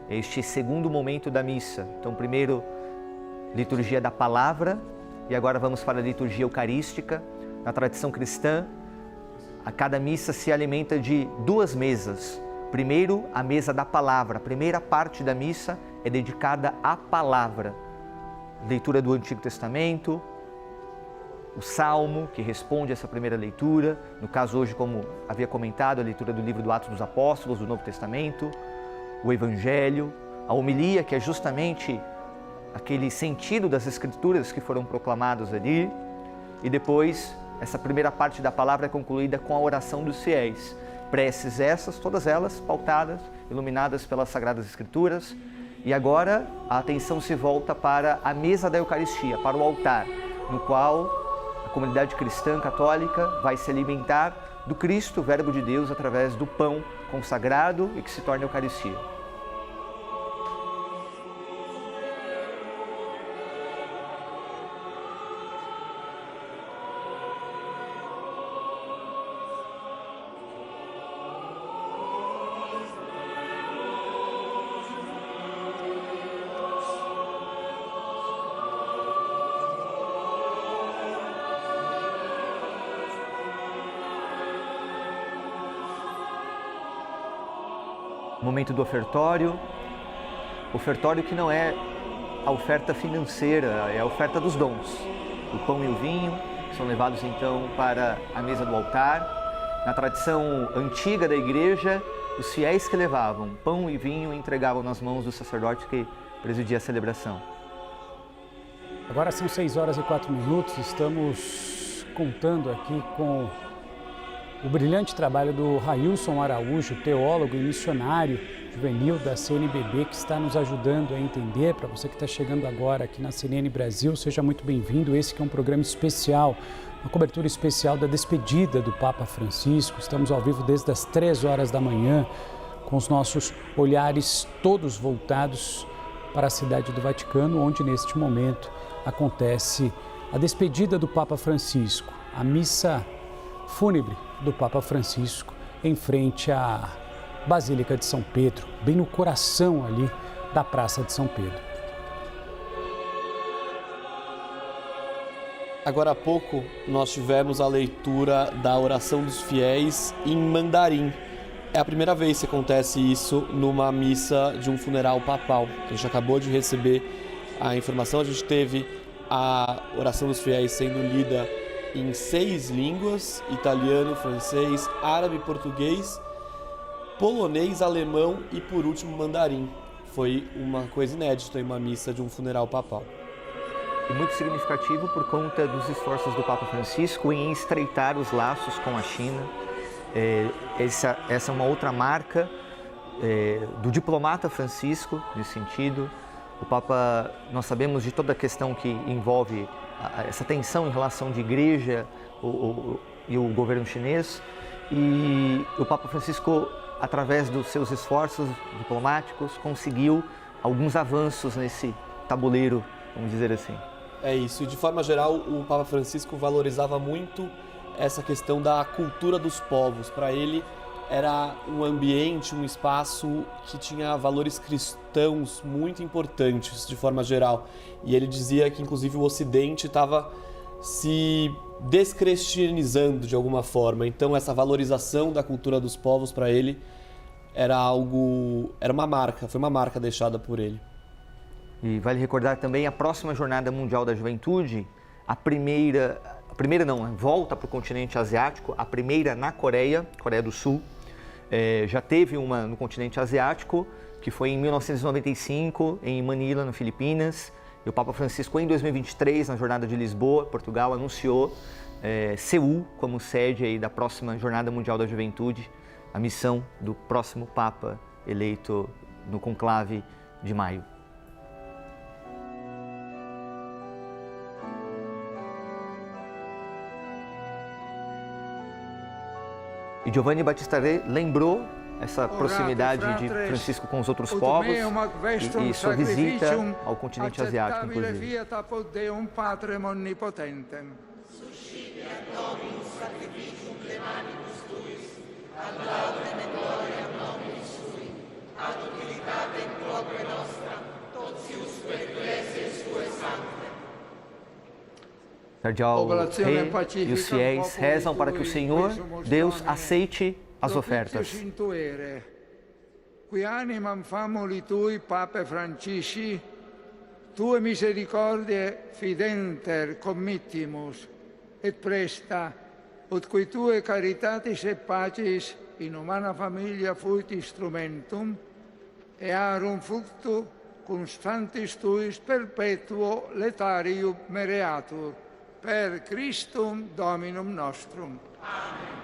este segundo momento da missa. Então, primeiro, liturgia da palavra, e agora vamos para a liturgia eucarística. Na tradição cristã, a cada missa se alimenta de duas mesas. Primeiro, a mesa da palavra. A primeira parte da missa é dedicada à palavra. Leitura do Antigo Testamento, o Salmo, que responde a essa primeira leitura. No caso hoje, como havia comentado, a leitura do livro do Atos dos Apóstolos, do Novo Testamento, o Evangelho, a homilia, que é justamente aquele sentido das Escrituras que foram proclamados ali. E depois, essa primeira parte da palavra é concluída com a oração dos fiéis. Preces essas, todas elas pautadas, iluminadas pelas Sagradas Escrituras. E agora a atenção se volta para a mesa da Eucaristia, para o altar, no qual a comunidade cristã católica vai se alimentar do Cristo, Verbo de Deus, através do pão consagrado e que se torna Eucaristia. Momento do ofertório que não é a oferta financeira, é a oferta dos dons. O pão e o vinho são levados então para a mesa do altar. Na tradição antiga da igreja, os fiéis que levavam pão e vinho entregavam nas mãos do sacerdote que presidia a celebração. Agora são 6h04, estamos contando aqui com o brilhante trabalho do Railson Araújo, teólogo e missionário juvenil da CNBB, que está nos ajudando a entender. Para você que está chegando agora aqui na CNN Brasil, seja muito bem-vindo. Esse que é um programa especial, uma cobertura especial da despedida do Papa Francisco. Estamos ao vivo desde as 3h da manhã, com os nossos olhares todos voltados para a cidade do Vaticano, onde neste momento acontece a despedida do Papa Francisco, a missa fúnebre do Papa Francisco em frente à Basílica de São Pedro, bem no coração ali da Praça de São Pedro. Agora há pouco nós tivemos a leitura da oração dos fiéis em mandarim. É a primeira vez que acontece isso numa missa de um funeral papal. A gente acabou de receber a informação, a gente teve a oração dos fiéis sendo lida em 6 línguas: italiano, francês, árabe, português, polonês, alemão e, por último, mandarim. Foi uma coisa inédita em uma missa de um funeral papal. E muito significativo por conta dos esforços do Papa Francisco em estreitar os laços com a China, Essa é uma outra marca do diplomata Francisco, nesse sentido. O Papa, nós sabemos de toda a questão que envolve essa tensão em relação de igreja e o governo chinês, e o Papa Francisco, através dos seus esforços diplomáticos, conseguiu alguns avanços nesse tabuleiro, vamos dizer assim. É isso, e de forma geral o Papa Francisco valorizava muito essa questão da cultura dos povos. Para ele era um ambiente, um espaço que tinha valores cristãos muito importantes de forma geral. E ele dizia que inclusive o Ocidente estava se descristianizando de alguma forma. Então essa valorização da cultura dos povos para ele era uma marca, foi uma marca deixada por ele. E vale recordar também a próxima Jornada Mundial da Juventude, a primeira não, volta para o continente asiático, a primeira na Coreia do Sul. Já teve uma no continente asiático, que foi em 1995, em Manila, nas Filipinas. E o Papa Francisco, em 2023, na Jornada de Lisboa, Portugal, anunciou Seul como sede aí da próxima Jornada Mundial da Juventude, a missão do próximo Papa eleito no conclave de maio. E Giovanni Battista Re lembrou essa proximidade de Francisco com os outros povos e sua visita ao continente asiático, inclusive. Cardeal Rei e os fiéis rezam para que o Senhor, Deus, aceite as ofertas. Qui animam famuli tui, Pape Francisci, tue misericordie fidenter committimus, et presta, ut qui tue caritatis et pacis in humana familia fuit instrumentum, earum fructu constantis tuis perpetuo letarium mereatur, per Christum Dominum nostrum. Amen.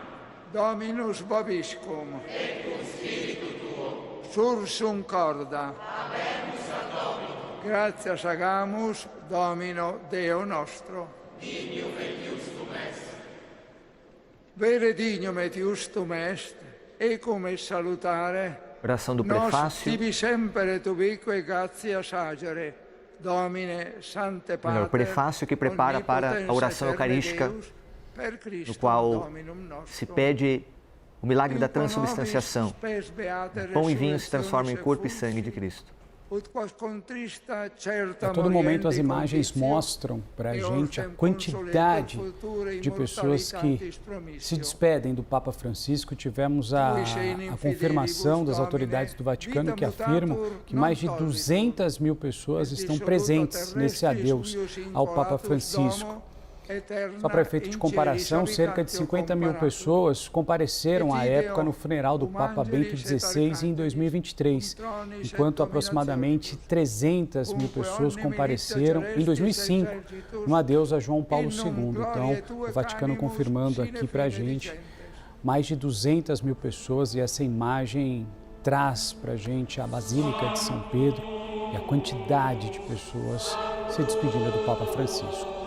Dominus vobiscum. Et cum spiritu tuo. Sursum corda. Habemus ad Domino. Gratias agamus, Domino Deo nostro. Dignum et justum est. Vere dignum et justum est, ecum et salutare. Oração do prefácio. Nos tibi sempre et ubique gratias agere. O prefácio que prepara para a oração eucarística, no qual se pede o milagre da transubstanciação. Pão e vinho se transformam em corpo e sangue de Cristo. A todo momento as imagens mostram para a gente a quantidade de pessoas que se despedem do Papa Francisco. Tivemos a confirmação das autoridades do Vaticano que afirmam que mais de 200 mil pessoas estão presentes nesse adeus ao Papa Francisco. Só para efeito de comparação, cerca de 50 mil pessoas compareceram à época no funeral do Papa Bento XVI em 2023, enquanto aproximadamente 300 mil pessoas compareceram em 2005 no adeus a João Paulo II. Então, o Vaticano confirmando aqui para a gente, mais de 200 mil pessoas, e essa imagem traz para a gente a Basílica de São Pedro e a quantidade de pessoas se despedindo do Papa Francisco.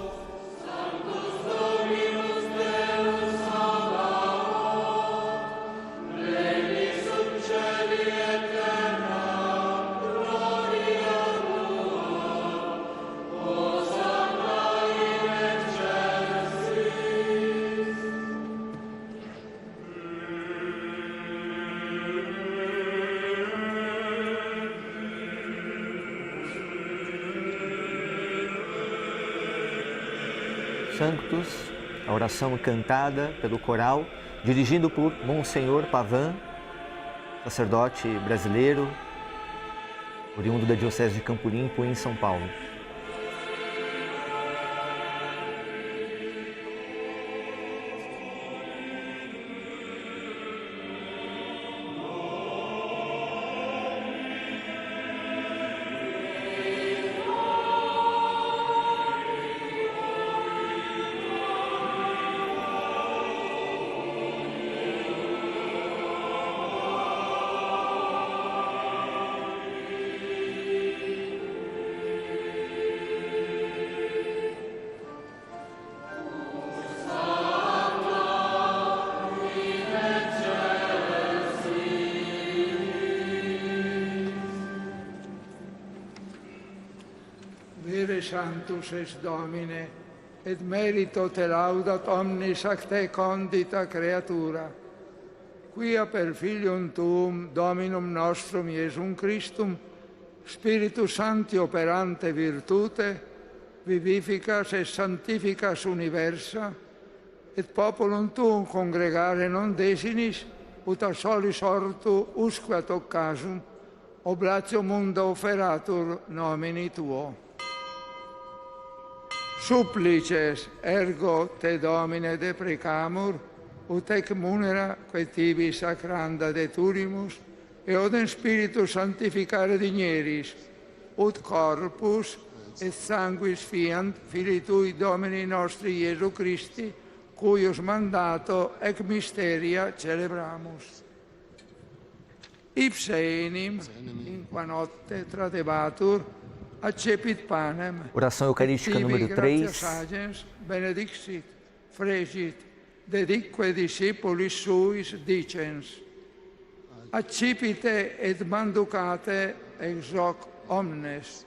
Sanctus, a oração cantada pelo coral, dirigido por Monsenhor Pavan, sacerdote brasileiro, oriundo da Diocese de Campo Limpo, em São Paulo. sanctus es Domine, et merito te laudat omnis ac te condita creatura, quia per Filium Tuum, Dominum nostrum Iesum Christum, Spiritus Sancti operante virtute, vivificas et sanctificas universa, et populum Tuum congregare non desinis, ut a solis ortu usque ad occasum, oblatio mundo oferatur nomini Tuo. Supplices ergo te Domine deprecamur, ut ec munera quae tibi sacranda deturimus, et odem Spiritus sanctificare digneris, ut corpus et sanguis fiant Filii Tui Domini nostri Iesu Christi, cuius mandato ec mysteria celebramus. Ipse enim, in qua notte tradebatur, accepit panem. Oração eucarística número 3. Benedixit, fregit, dedique discipulis suis dicens. Accipite et manducate ex hoc omnes.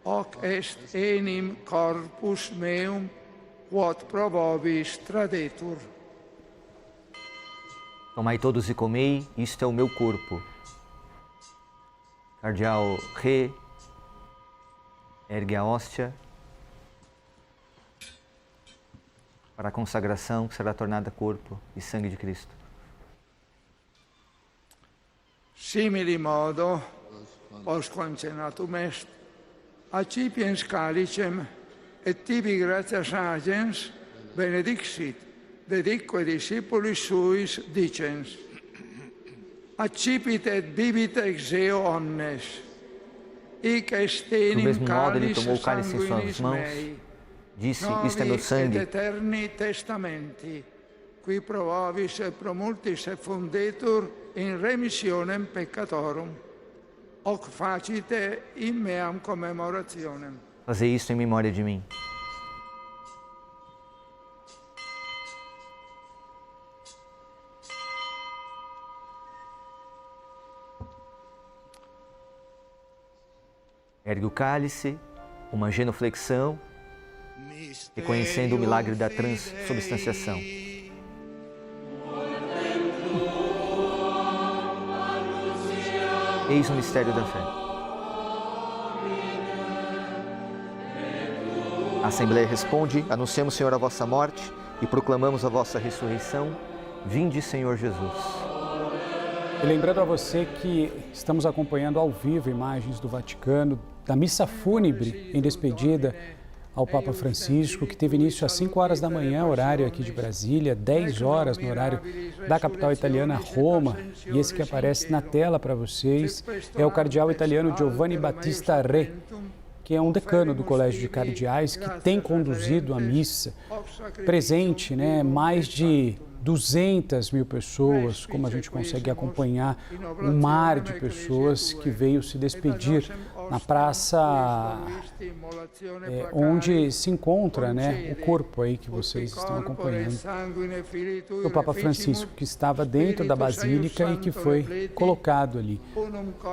Hoc est enim corpus meum, quod pro vobis tradetur. Tomai todos e comei, isto é o meu corpo. Cardeal ergue a hóstia para a consagração que será tornada corpo e sangue de Cristo. Simili modo, postquam cenatum est, accipiens calicem, et tibi gratias agens, benedixit, dedique discipulis suis dicens. Accipit et bibit ex eo omnes, hic est enim calis sanguinis mei, disse, isto é meu sangue, et eterni testamenti, qui pro vobis et pro multis effundetur in remissionem peccatorum, hoc facite in meam commemorationem. Fazei isto em memória de mim. Ergue o cálice, uma genuflexão, reconhecendo o milagre da transubstanciação. Eis o mistério da fé. A Assembleia responde: anunciamos, Senhor, a vossa morte e proclamamos a vossa ressurreição. Vinde, Senhor Jesus. E lembrando a você que estamos acompanhando ao vivo imagens do Vaticano, da missa fúnebre em despedida ao Papa Francisco, que teve início às 5 horas da manhã, horário aqui de Brasília, 10 horas no horário da capital italiana, Roma. E esse que aparece na tela para vocês é o cardeal italiano Giovanni Battista Re, que é um decano do Colégio de Cardeais, que tem conduzido a missa, presente, mais de 200 mil pessoas, como a gente consegue acompanhar um mar de pessoas que veio se despedir na praça onde se encontra o corpo aí que vocês estão acompanhando. O Papa Francisco, que estava dentro da Basílica e que foi colocado ali.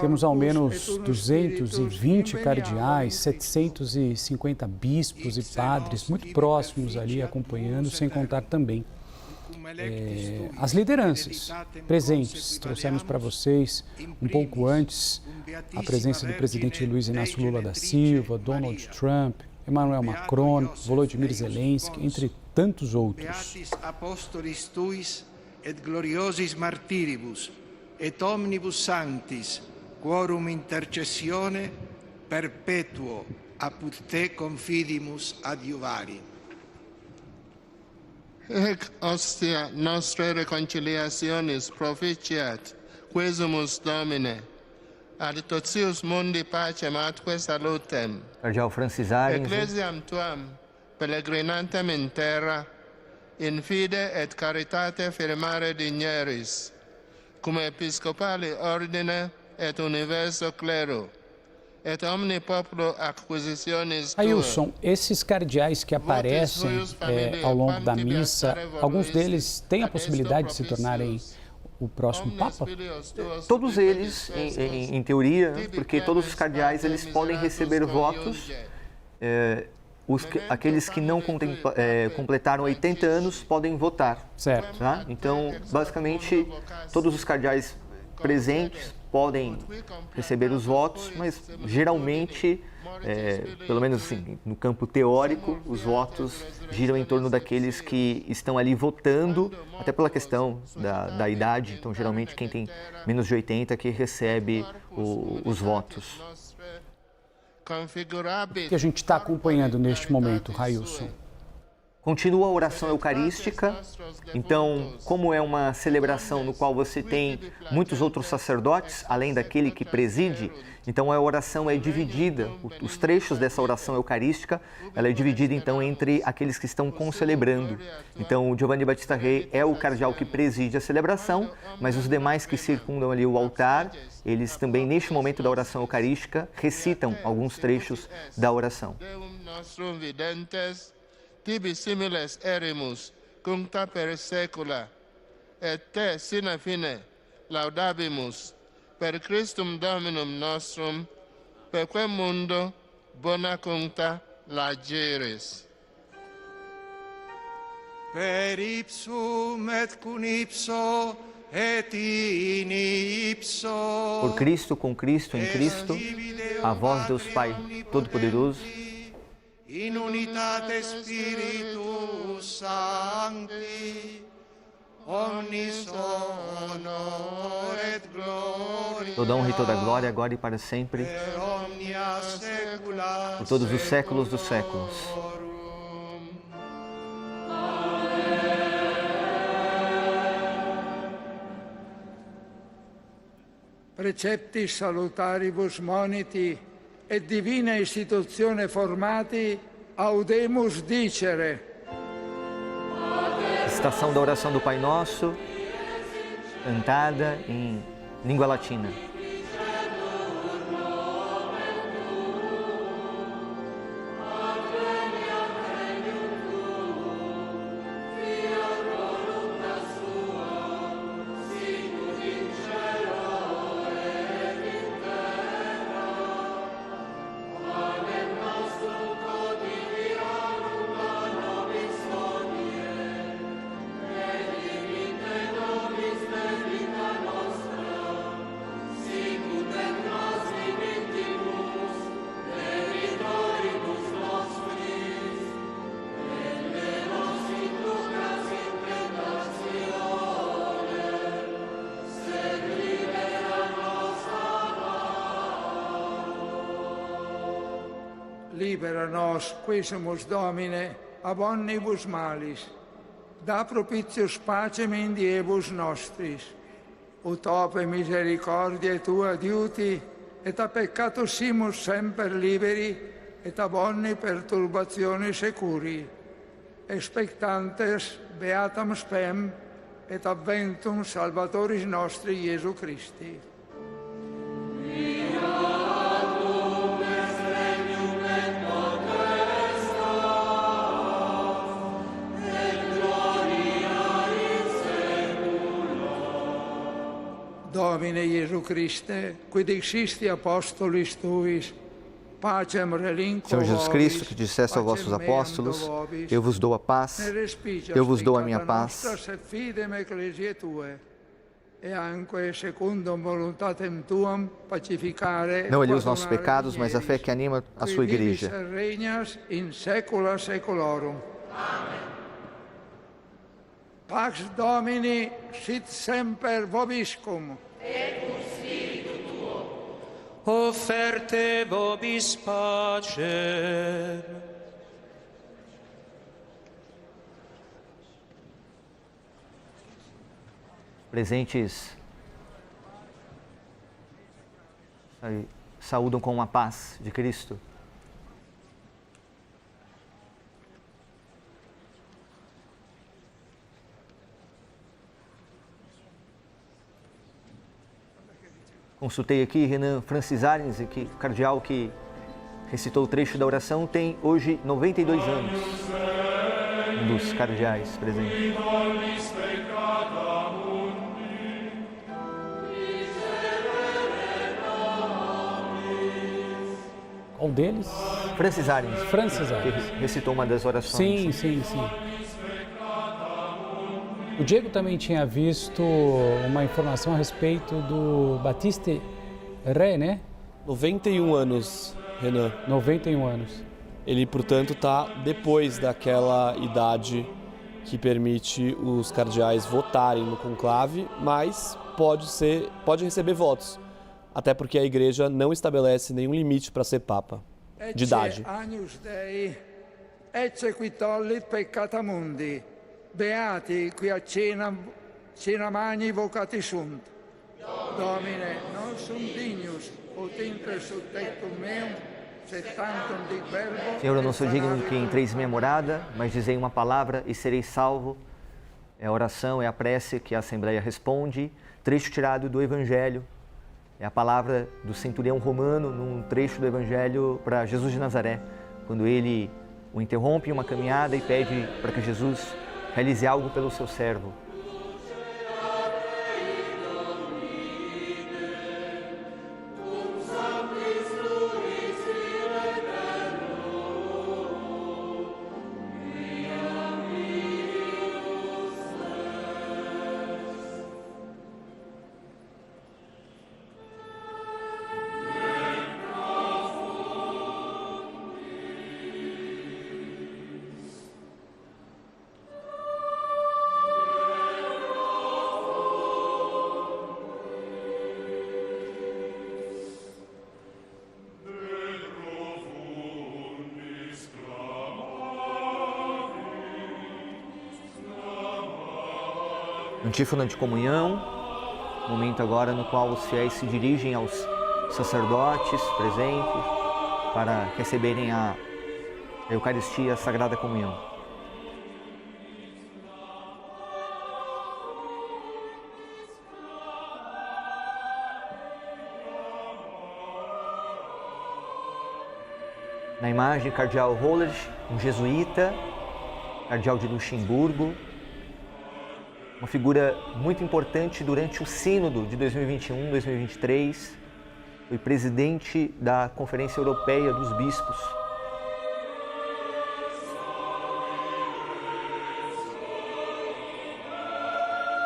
Temos ao menos 220 cardeais, 750 bispos e padres muito próximos ali acompanhando, sem contar também as lideranças presentes. Trouxemos para vocês um pouco antes a presença do presidente Luiz Inácio Lula da Silva, Donald Trump, Emmanuel Macron, Volodymyr Zelensky, entre tantos outros. Beatis apostolis tuis et gloriosis martiribus et omnibus sanctis quorum intercessione perpetuo apud te confidimus adiuvari. Ec ostia nostre reconciliationis proficiat, quesumus Domine, ad totius mundi pacem atque salutem. Cardeal Francis Arenz. Ecclesiam tuam, pellegrinantem in terra, in fide et caritate firmare digneris, cum episcopali ordine et universo clero, et omni populo acquisitionis tua. Ailson, esses cardeais que aparecem ao longo da missa, alguns deles têm a possibilidade de se tornarem o próximo Papa? Todos eles, em teoria, porque todos os cardeais eles podem receber votos aqueles que não completaram 80 anos podem votar. Certo. Tá? Então, basicamente, todos os cardeais presentes podem receber os votos, mas geralmente, pelo menos assim, no campo teórico, os votos giram em torno daqueles que estão ali votando, até pela questão da idade. Então, geralmente, quem tem menos de 80 que recebe os votos. O que a gente está acompanhando neste momento, Railson? Continua a oração eucarística, então, como é uma celebração no qual você tem muitos outros sacerdotes, além daquele que preside, então a oração é dividida, os trechos dessa oração eucarística, ela é dividida então entre aqueles que estão concelebrando. Então, o Giovanni Battista Re é o cardeal que preside a celebração, mas os demais que circundam ali o altar, eles também, neste momento da oração eucarística, recitam alguns trechos da oração. Tibi similes erimus, cuncta per secula, et te sine fine laudabimus, per Christum Dominum nostrum, per quem mundo bona cuncta lageris. Per ipsum et cum ipso et in ipso. Por Cristo, com Cristo, em Cristo, a vós, Deus Pai Todo-Poderoso, in unitate Spiritus Sancti, omnis honor et gloria, toda honra e toda glória, agora e para sempre, per omnia saecula por todos os séculos dos séculos. Preceptis salutaribus moniti et divina istituzione formati, audemus dicere. Citação da oração do Pai Nosso, cantada em língua latina. Libera nos, quisemus Domine, ab omnibus malis, da propitius pacem in diebus nostris, ut ope misericordiae Tua adiuti, et a peccatus simus semper liberi, et ab omni perturbatione securi, expectantes beatam spem, et adventum Salvatoris nostri Iesu Christi. Domine Iesu Christe, quid dixisti apostolis Tuis, pacem relinquo Senhor Jesus Cristo, que vobis, disseste aos vossos pacem meam apóstolos, do vobis, eu vos dou a paz, ne respices eu vos dou a minha peccata paz. nostra, sed fidem ecclesiae Tue, e anque secundum voluntatem Tuam pacificare. Não olhei os nossos pecados, mas a fé que anima a sua igreja. Regnas in saecula saeculorum. Amém. Pax Domini sit semper vobiscum. Et cum spiritu tuo. Offerte vobis pacem. Presentes saúdam com a paz de Cristo. Consultei aqui Renan Francisares, que cardeal que recitou o trecho da oração, tem hoje 92 anos, um dos cardeais presentes. Qual deles? Francis Arendt. Francis Arendt. Que recitou uma das orações. Sim. O Diego também tinha visto uma informação a respeito do Batiste Ré, né? 91 anos, Renan. 91 anos. Ele, portanto, está depois daquela idade que permite os cardeais votarem no conclave, mas pode receber votos, até porque a Igreja não estabelece nenhum limite para ser Papa, de idade. Agnus Dei, ecce qui tollit peccata mundi, beati qui a cena magni vocati sunt. Domine, non sum dignus, ut intres sub tectum meum, Senhor, eu não sou digno de que entreis em minha morada, mas dizei uma palavra e serei salvo. É a oração, é a prece que a Assembleia responde. Trecho tirado do Evangelho. É a palavra do centurião romano num trecho do Evangelho para Jesus de Nazaré, quando ele o interrompe em uma caminhada e pede para que Jesus realize algo pelo seu servo. Antífona de comunhão, momento agora no qual os fiéis se dirigem aos sacerdotes presentes para receberem a Eucaristia, a Sagrada Comunhão. Na imagem, Cardeal Hollerich, um jesuíta, cardeal de Luxemburgo, uma figura muito importante durante o sínodo de 2021-2023, foi presidente da Conferência Europeia dos Bispos.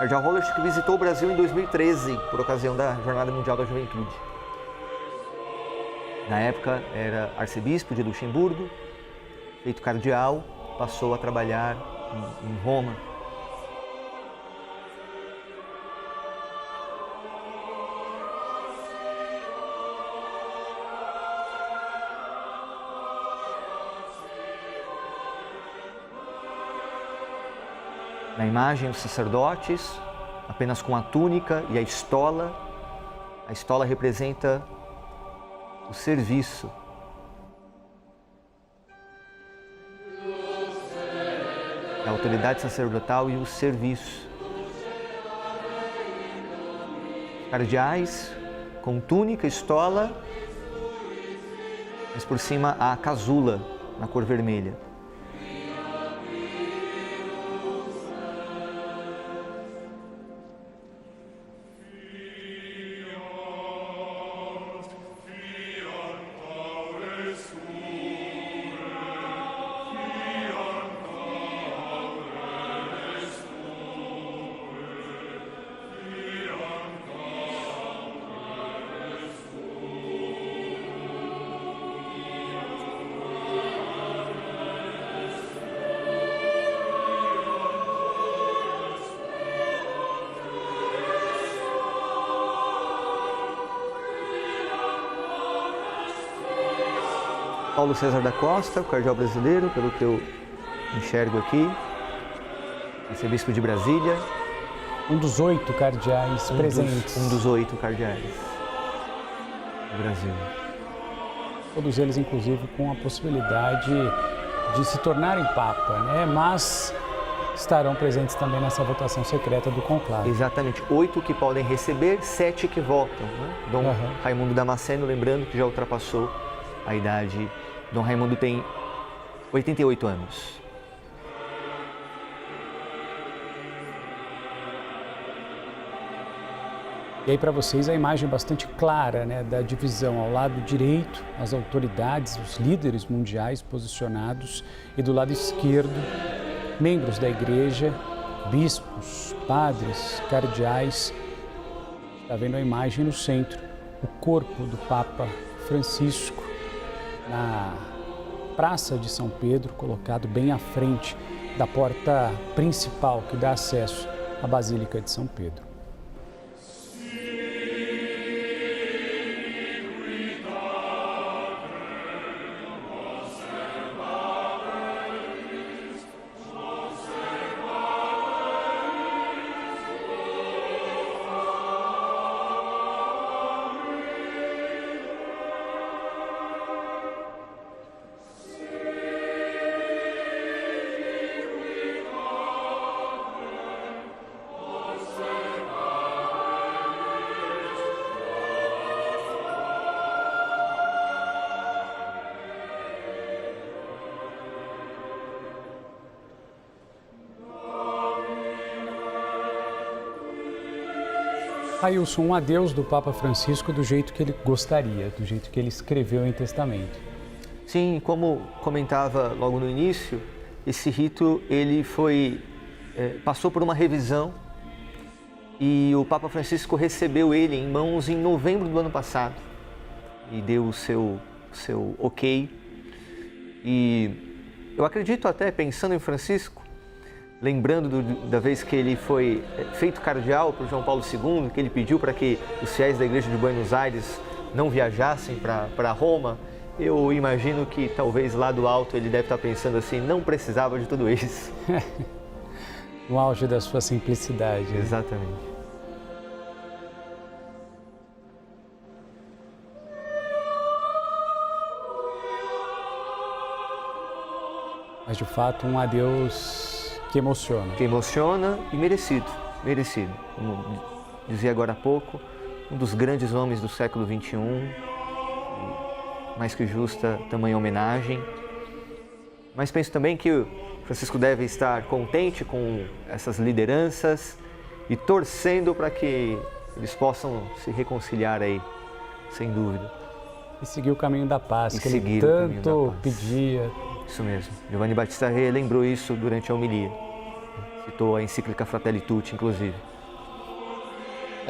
Cardeal Hollerich que visitou o Brasil em 2013, por ocasião da Jornada Mundial da Juventude. Na época era arcebispo de Luxemburgo, feito cardeal, passou a trabalhar em Roma. Na imagem, os sacerdotes, apenas com a túnica e a estola. A estola representa o serviço. A autoridade sacerdotal e o serviço. Cardeais com túnica, estola, mas por cima a casula na cor vermelha. Paulo César da Costa, o cardeal brasileiro, pelo que eu enxergo aqui, arcebispo de Brasília. Um dos 8 cardeais presentes. Um dos 8 cardeais do Brasil. Todos eles, inclusive, com a possibilidade de se tornarem Papa, né? Mas estarão presentes também nessa votação secreta do conclave. Exatamente. 8 que podem receber, 7 que votam. Né? Dom Raimundo Damasceno, lembrando que já ultrapassou a idade. Dom Raimundo tem 88 anos. E aí para vocês a imagem bastante clara, né, da divisão ao lado direito, as autoridades, os líderes mundiais posicionados, e do lado esquerdo, membros da igreja, bispos, padres, cardeais. Está vendo a imagem no centro, o corpo do Papa Francisco na Praça de São Pedro, colocado bem à frente da porta principal que dá acesso à Basílica de São Pedro. Ailson, um adeus do Papa Francisco do jeito que ele gostaria, do jeito que ele escreveu em testamento. Sim, como comentava logo no início, esse rito ele passou por uma revisão e o Papa Francisco recebeu ele em mãos em novembro do ano passado e deu o seu ok. E eu acredito até, pensando em Francisco, lembrando da vez que ele foi feito cardeal por João Paulo II, que ele pediu para que os fiéis da Igreja de Buenos Aires não viajassem para Roma, eu imagino que talvez lá do alto ele deve estar pensando assim, não precisava de tudo isso. No auge da sua simplicidade. Né? Exatamente. Mas de fato um adeus que emociona. Que emociona e merecido, merecido. Como dizia agora há pouco, um dos grandes homens do século XXI, mais que justa tamanha homenagem. Mas penso também que o Francisco deve estar contente com essas lideranças e torcendo para que eles possam se reconciliar aí, sem dúvida. E seguir o caminho da paz, que ele tanto pedia. Isso mesmo. Giovanni Battista Re lembrou isso durante a homilia. Citou a encíclica Fratelli Tutti, inclusive.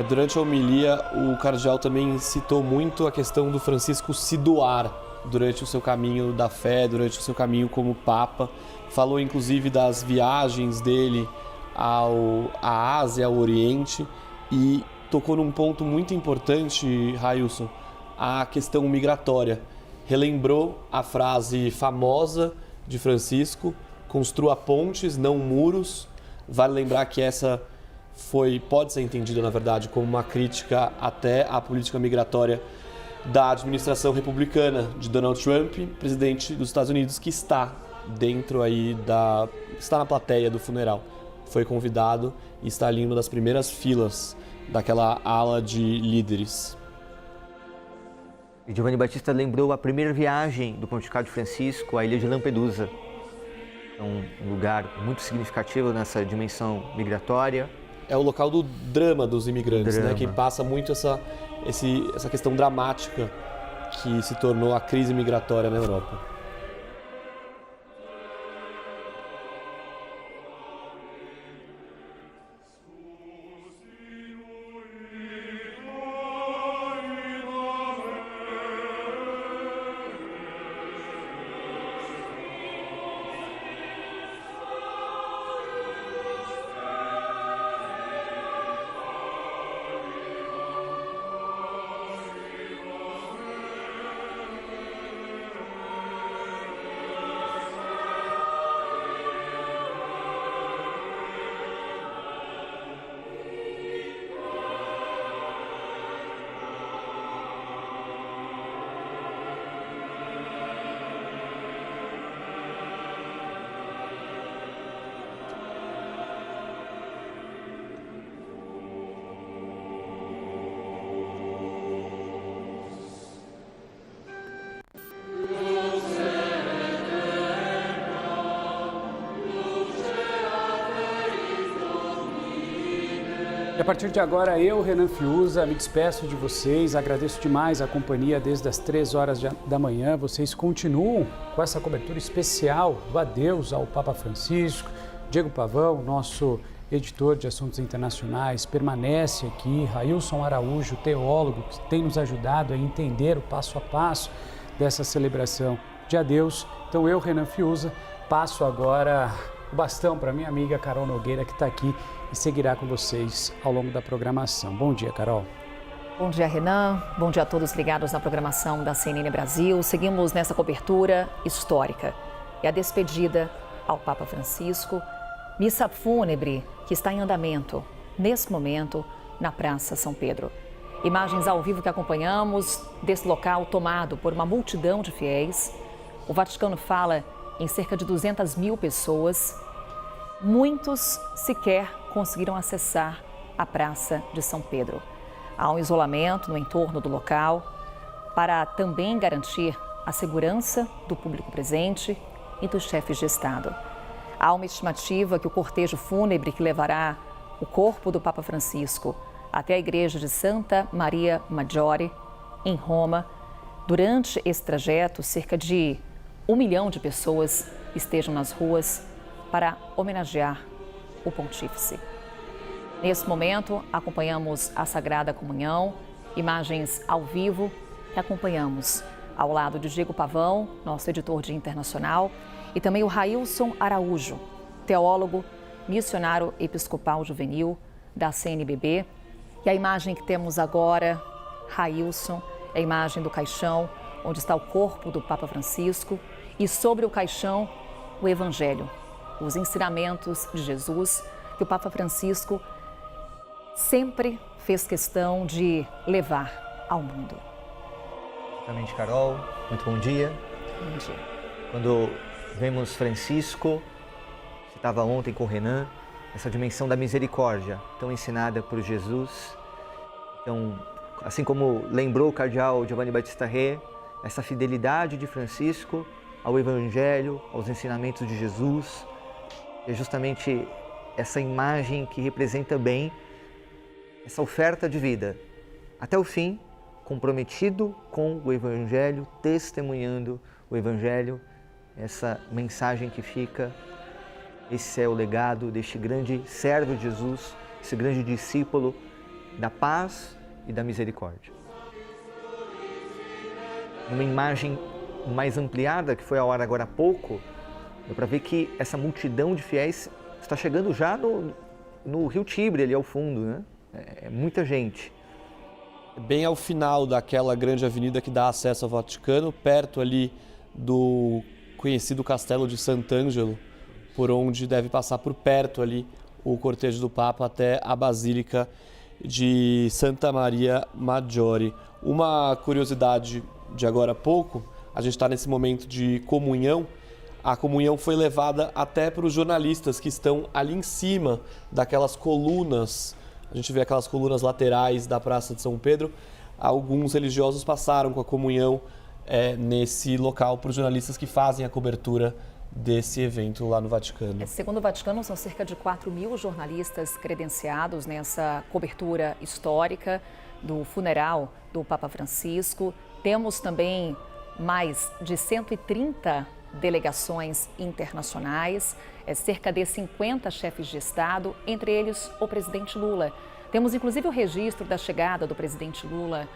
Durante a homilia, o cardeal também citou muito a questão do Francisco se doar durante o seu caminho da fé, durante o seu caminho como Papa. Falou inclusive das viagens dele à Ásia, ao Oriente, e tocou num ponto muito importante, Railson, a questão migratória. Relembrou a frase famosa de Francisco, construa pontes, não muros. Vale lembrar que essa pode ser entendida, na verdade, como uma crítica até à política migratória da administração republicana de Donald Trump, presidente dos Estados Unidos, que está dentro aí está na plateia do funeral. Foi convidado e está ali em uma das primeiras filas daquela ala de líderes. E Giovanni Battista lembrou a primeira viagem do Pontificado de Francisco à ilha de Lampedusa. É um lugar muito significativo nessa dimensão migratória. É o local do drama dos imigrantes, né? Que passa muito essa questão dramática que se tornou a crise migratória na Europa. E a partir de agora, eu, Renan Fiuza, me despeço de vocês. Agradeço demais a companhia desde as 3 horas da manhã. Vocês continuam com essa cobertura especial do adeus ao Papa Francisco. Diego Pavão, nosso editor de assuntos internacionais, permanece aqui. Railson Araújo, teólogo, que tem nos ajudado a entender o passo a passo dessa celebração de adeus. Então eu, Renan Fiuza, passo agora o bastão para minha amiga Carol Nogueira, que está aqui e seguirá com vocês ao longo da programação. Bom dia, Carol. Bom dia, Renan. Bom dia a todos ligados na programação da CNN Brasil. Seguimos nessa cobertura histórica e a despedida ao Papa Francisco. Missa fúnebre que está em andamento, nesse momento, na Praça São Pedro. Imagens ao vivo que acompanhamos desse local tomado por uma multidão de fiéis. O Vaticano fala em cerca de 200 mil pessoas. Muitos sequer conseguiram acessar a Praça de São Pedro. Há um isolamento no entorno do local para também garantir a segurança do público presente e dos chefes de Estado. Há uma estimativa que o cortejo fúnebre que levará o corpo do Papa Francisco até a igreja de Santa Maria Maggiore, em Roma, durante esse trajeto, cerca de 1 milhão de pessoas estejam nas ruas para homenagear o pontífice. Nesse momento, acompanhamos a Sagrada Comunhão, imagens ao vivo que acompanhamos ao lado de Diego Pavão, nosso editor de internacional, e também o Railson Araújo, teólogo, missionário episcopal juvenil da CNBB. E a imagem que temos agora, Railson, é a imagem do caixão, onde está o corpo do Papa Francisco, e sobre o caixão, o Evangelho, os ensinamentos de Jesus, que o Papa Francisco sempre fez questão de levar ao mundo. Exatamente, Carol. Muito bom dia. Bom dia. Quando vemos Francisco, citava ontem com o Renan, essa dimensão da misericórdia, tão ensinada por Jesus. Então, assim como lembrou o cardeal Giovanni Battista Re, essa fidelidade de Francisco ao Evangelho, aos ensinamentos de Jesus, é justamente essa imagem que representa bem essa oferta de vida, até o fim, comprometido com o Evangelho, testemunhando o Evangelho, essa mensagem que fica. Esse é o legado deste grande servo de Jesus, esse grande discípulo da paz e da misericórdia. Uma imagem mais ampliada, que foi ao ar agora há pouco, dá para ver que essa multidão de fiéis está chegando já no Rio Tibre, ali ao fundo, né? É muita gente. Bem ao final daquela grande avenida que dá acesso ao Vaticano, perto ali do conhecido Castelo de Sant'Angelo, por onde deve passar por perto ali o cortejo do Papa até a Basílica de Santa Maria Maggiore. Uma curiosidade de agora há pouco, a gente está nesse momento de comunhão. A comunhão foi levada até para os jornalistas que estão ali em cima daquelas colunas. A gente vê aquelas colunas laterais da Praça de São Pedro. Alguns religiosos passaram com a comunhão nesse local para os jornalistas que fazem a cobertura desse evento lá no Vaticano. Segundo o Vaticano, são cerca de 4.000 jornalistas credenciados nessa cobertura histórica do funeral do Papa Francisco. Temos também mais de 130 delegações internacionais, cerca de 50 chefes de Estado, entre eles o presidente Lula. Temos inclusive o registro da chegada do presidente Lula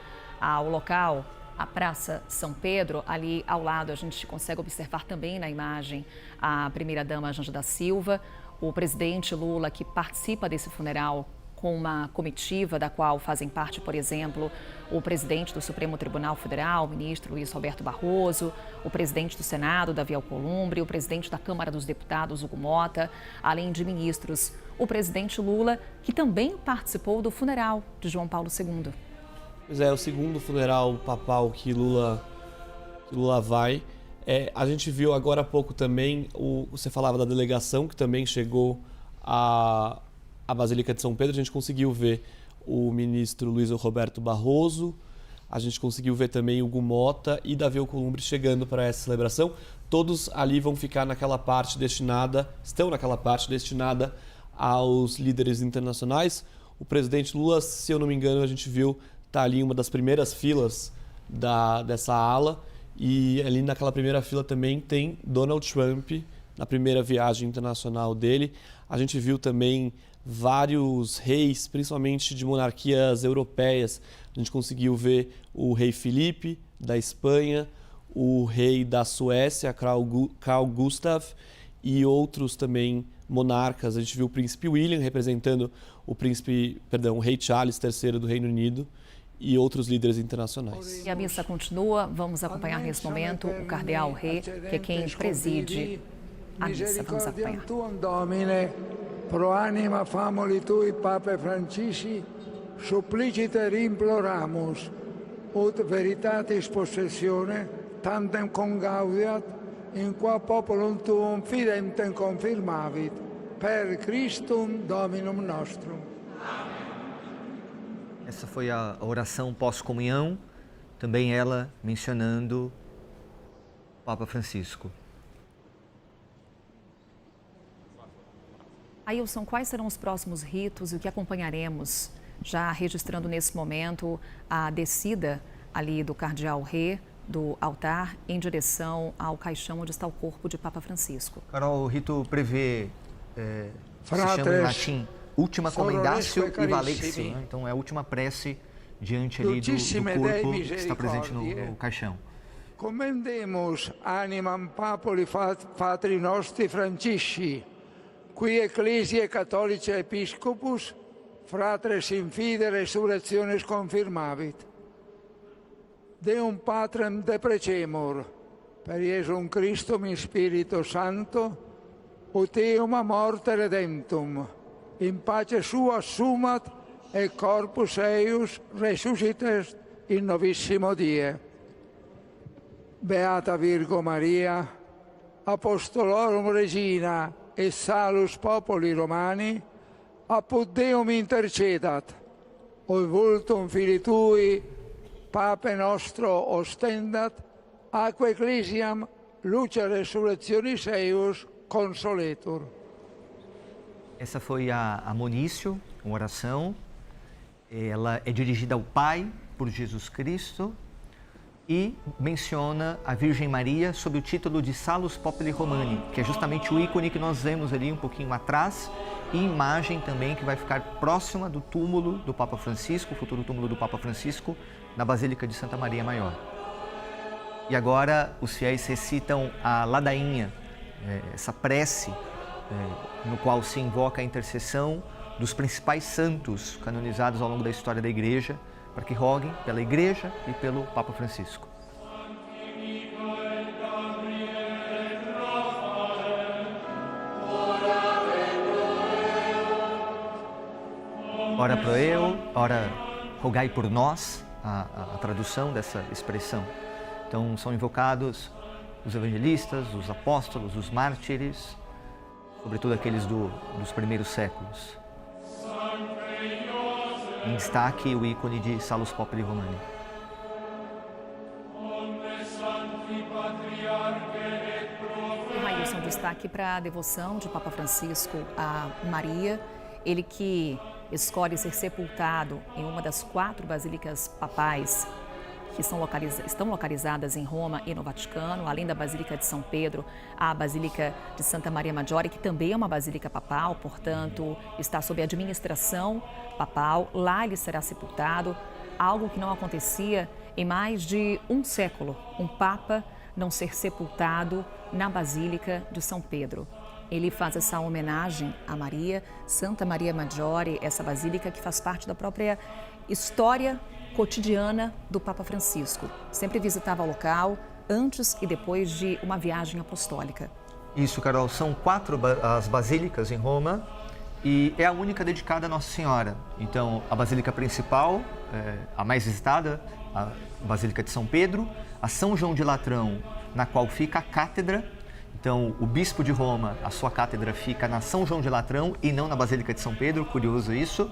ao local, a Praça São Pedro. Ali ao lado a gente consegue observar também na imagem a primeira-dama Janja da Silva, o presidente Lula que participa desse funeral com uma comitiva da qual fazem parte, por exemplo, o presidente do Supremo Tribunal Federal, o ministro Luiz Roberto Barroso, o presidente do Senado, Davi Alcolumbre, o presidente da Câmara dos Deputados, Hugo Mota, além de ministros, o presidente Lula, que também participou do funeral de João Paulo II. Pois é, o segundo funeral papal que Lula vai. A gente viu agora há pouco também, você falava da delegação que também chegou à Basílica de São Pedro. A gente conseguiu ver o ministro Luiz Roberto Barroso, a gente conseguiu ver também Hugo Mota e Davi Alcolumbre chegando para essa celebração. Todos ali vão ficar naquela parte destinada, estão naquela parte destinada aos líderes internacionais. O presidente Lula, se eu não me engano, a gente viu, está ali em uma das primeiras filas dessa ala. E ali naquela primeira fila também tem Donald Trump, na primeira viagem internacional dele. A gente viu também vários reis, principalmente de monarquias europeias. A gente conseguiu ver o rei Felipe, da Espanha, o rei da Suécia, Carl Gustaf, e outros também monarcas. A gente viu o príncipe William representando o rei Charles III do Reino Unido e outros líderes internacionais. E a missa continua. Vamos acompanhar nesse momento o cardeal Ré, que é quem preside a missa. Vamos acompanhar. Pro anima famoli tui, Pape Francisci, suppliciter imploramus, ut veritatis possessione, tantem congaudiat, in qua populum tuum fidentem confirmavit, per Christum Dominum nostrum. Essa foi a oração pós-comunhão, também ela mencionando o Papa Francisco. Ailson, quais serão os próximos ritos e o que acompanharemos, já registrando nesse momento a descida ali do cardeal Ré, do altar, em direção ao caixão onde está o corpo de Papa Francisco? Carol, o rito prevê, se chama em latim, Ultima Commendatio e Valexio, né? Então é a última prece diante ali do corpo que está presente no caixão. Commendemos animam Papoli Patri nostri Francisci, qui Ecclesiae Catholicae Episcopus, fratres in fide resurrectionis confirmavit. Deum Patrem deprecemur, per Iesum Christum in Spiritu Sancto, ut eum a morte redemptum, in pace sua assumat, et corpus eius resuscitet in novissimo die. Beata Virgo Maria, Apostolorum Regina, et salus populi Romani, apud Deum intercedat, oi vultum Filii Tui, Pape nostro ostendat, aquae ecclesiam luce resurrectionis eius consoletur. Essa foi a Monício, uma oração. Ela é dirigida ao Pai por Jesus Cristo e menciona a Virgem Maria sob o título de Salus Populi Romani, que é justamente o ícone que nós vemos ali um pouquinho atrás, e imagem também que vai ficar próxima do túmulo do Papa Francisco, o futuro túmulo do Papa Francisco, na Basílica de Santa Maria Maior. E agora os fiéis recitam a ladainha, essa prece, no qual se invoca a intercessão dos principais santos canonizados ao longo da história da Igreja, para que roguem pela Igreja e pelo Papa Francisco. Ora pro eu, ora rogai por nós, a tradução dessa expressão. Então são invocados os evangelistas, os apóstolos, os mártires, sobretudo aqueles dos primeiros séculos. Em destaque, o ícone de Salus Populi Romani. Maílson, destaque para a devoção de Papa Francisco a Maria, ele que escolhe ser sepultado em uma das 4 basílicas papais que estão localizadas em Roma e no Vaticano, além da Basílica de São Pedro, a Basílica de Santa Maria Maggiore, que também é uma basílica papal, portanto, está sob administração papal. Lá ele será sepultado, algo que não acontecia em mais de um século, um papa não ser sepultado na Basílica de São Pedro. Ele faz essa homenagem a Maria, Santa Maria Maggiore, essa basílica que faz parte da própria história cotidiana do Papa Francisco. Sempre visitava o local antes e depois de uma viagem apostólica. Isso, Carol, são 4 as basílicas em Roma e é a única dedicada a Nossa Senhora. Então, a basílica principal, a mais visitada, a Basílica de São Pedro, a São João de Latrão, na qual fica a cátedra. Então, o bispo de Roma, a sua cátedra fica na São João de Latrão e não na Basílica de São Pedro, curioso isso.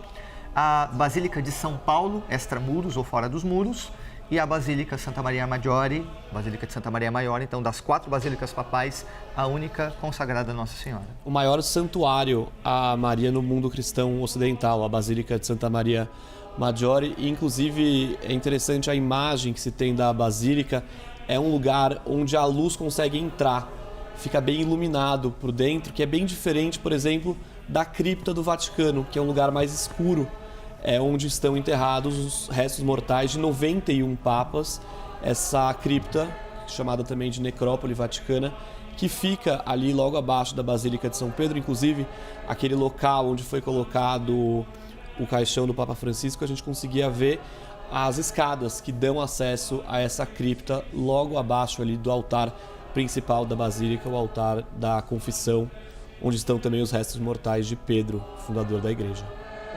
A Basílica de São Paulo, extramuros ou fora dos muros, e a Basílica Santa Maria Maggiore, Basílica de Santa Maria Maior, então das 4 basílicas papais, a única consagrada a Nossa Senhora. O maior santuário a Maria no mundo cristão ocidental, a Basílica de Santa Maria Maggiore, e inclusive é interessante a imagem que se tem da Basílica, é um lugar onde a luz consegue entrar, fica bem iluminado por dentro, que é bem diferente, por exemplo, da cripta do Vaticano, que é um lugar mais escuro, é onde estão enterrados os restos mortais de 91 papas, essa cripta, chamada também de Necrópole Vaticana, que fica ali logo abaixo da Basílica de São Pedro, inclusive aquele local onde foi colocado o caixão do Papa Francisco, a gente conseguia ver as escadas que dão acesso a essa cripta logo abaixo ali do altar principal da Basílica, o altar da Confissão, onde estão também os restos mortais de Pedro, fundador da Igreja.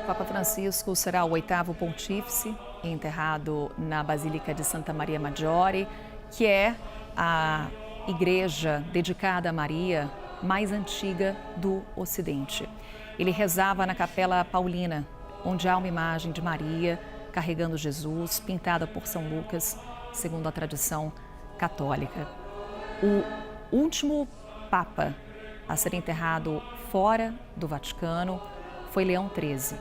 O Papa Francisco será o 8º pontífice enterrado na Basílica de Santa Maria Maggiore, que é a igreja dedicada a Maria mais antiga do Ocidente. Ele rezava na Capela Paulina, onde há uma imagem de Maria carregando Jesus, pintada por São Lucas, segundo a tradição católica. O último Papa a ser enterrado fora do Vaticano foi Leão XIII.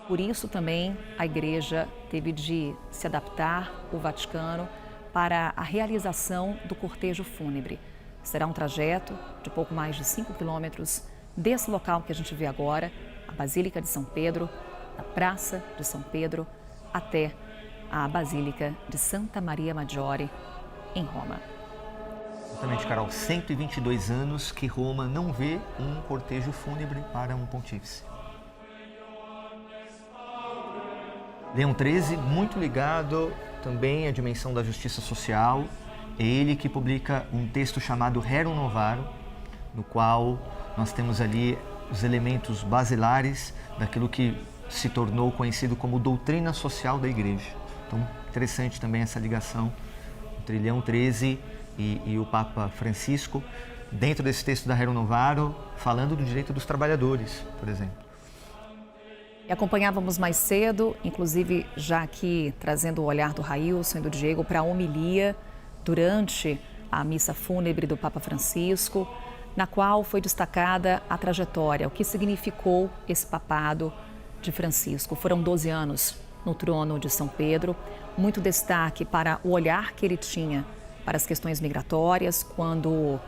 Por isso também a Igreja teve de se adaptar ao Vaticano para a realização do cortejo fúnebre. Será um trajeto de pouco mais de 5 quilômetros desse local que a gente vê agora, a Basílica de São Pedro, da Praça de São Pedro, até a Basílica de Santa Maria Maggiore, em Roma. Exatamente, Carol. 122 anos que Roma não vê um cortejo fúnebre para um pontífice. Leão XIII, muito ligado também à dimensão da justiça social. É ele que publica um texto chamado Rerum Novarum, no qual nós temos ali os elementos basilares daquilo que se tornou conhecido como doutrina social da Igreja. Então, interessante também essa ligação entre Leão XIII e o Papa Francisco, dentro desse texto da Rerum Novarum, falando do direito dos trabalhadores, por exemplo. E acompanhávamos mais cedo, inclusive já aqui trazendo o olhar do Railson e do Diego para a homilia durante a missa fúnebre do Papa Francisco, na qual foi destacada a trajetória, o que significou esse papado de Francisco. Foram 12 anos no trono de São Pedro, muito destaque para o olhar que ele tinha para as questões migratórias, quando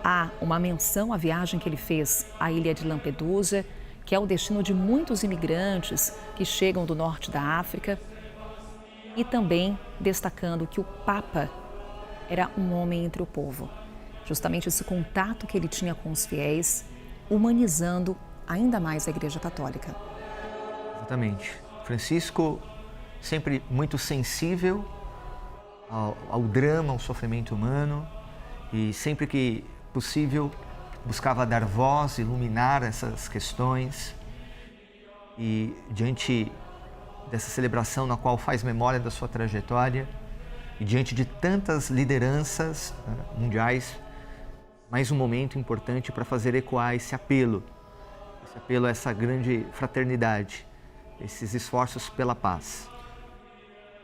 há uma menção à viagem que ele fez à ilha de Lampedusa, que é o destino de muitos imigrantes que chegam do norte da África, e também destacando que o Papa era um homem entre o povo. Justamente esse contato que ele tinha com os fiéis, humanizando ainda mais a Igreja Católica. Exatamente. Francisco, sempre muito sensível ao drama, ao sofrimento humano, e sempre que possível buscava dar voz, iluminar essas questões. E diante dessa celebração na qual faz memória da sua trajetória e diante de tantas lideranças mundiais, mais um momento importante para fazer ecoar esse apelo a essa grande fraternidade, esses esforços pela paz.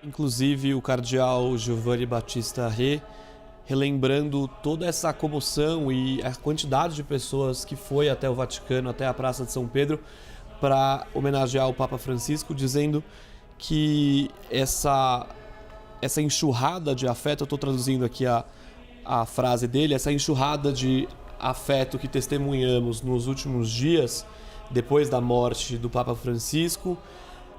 Inclusive o cardeal Giovanni Battista Re, relembrando toda essa comoção e a quantidade de pessoas que foi até o Vaticano, até a Praça de São Pedro, para homenagear o Papa Francisco, dizendo que essa enxurrada de afeto, eu estou traduzindo aqui a frase dele, essa enxurrada de afeto que testemunhamos nos últimos dias, depois da morte do Papa Francisco,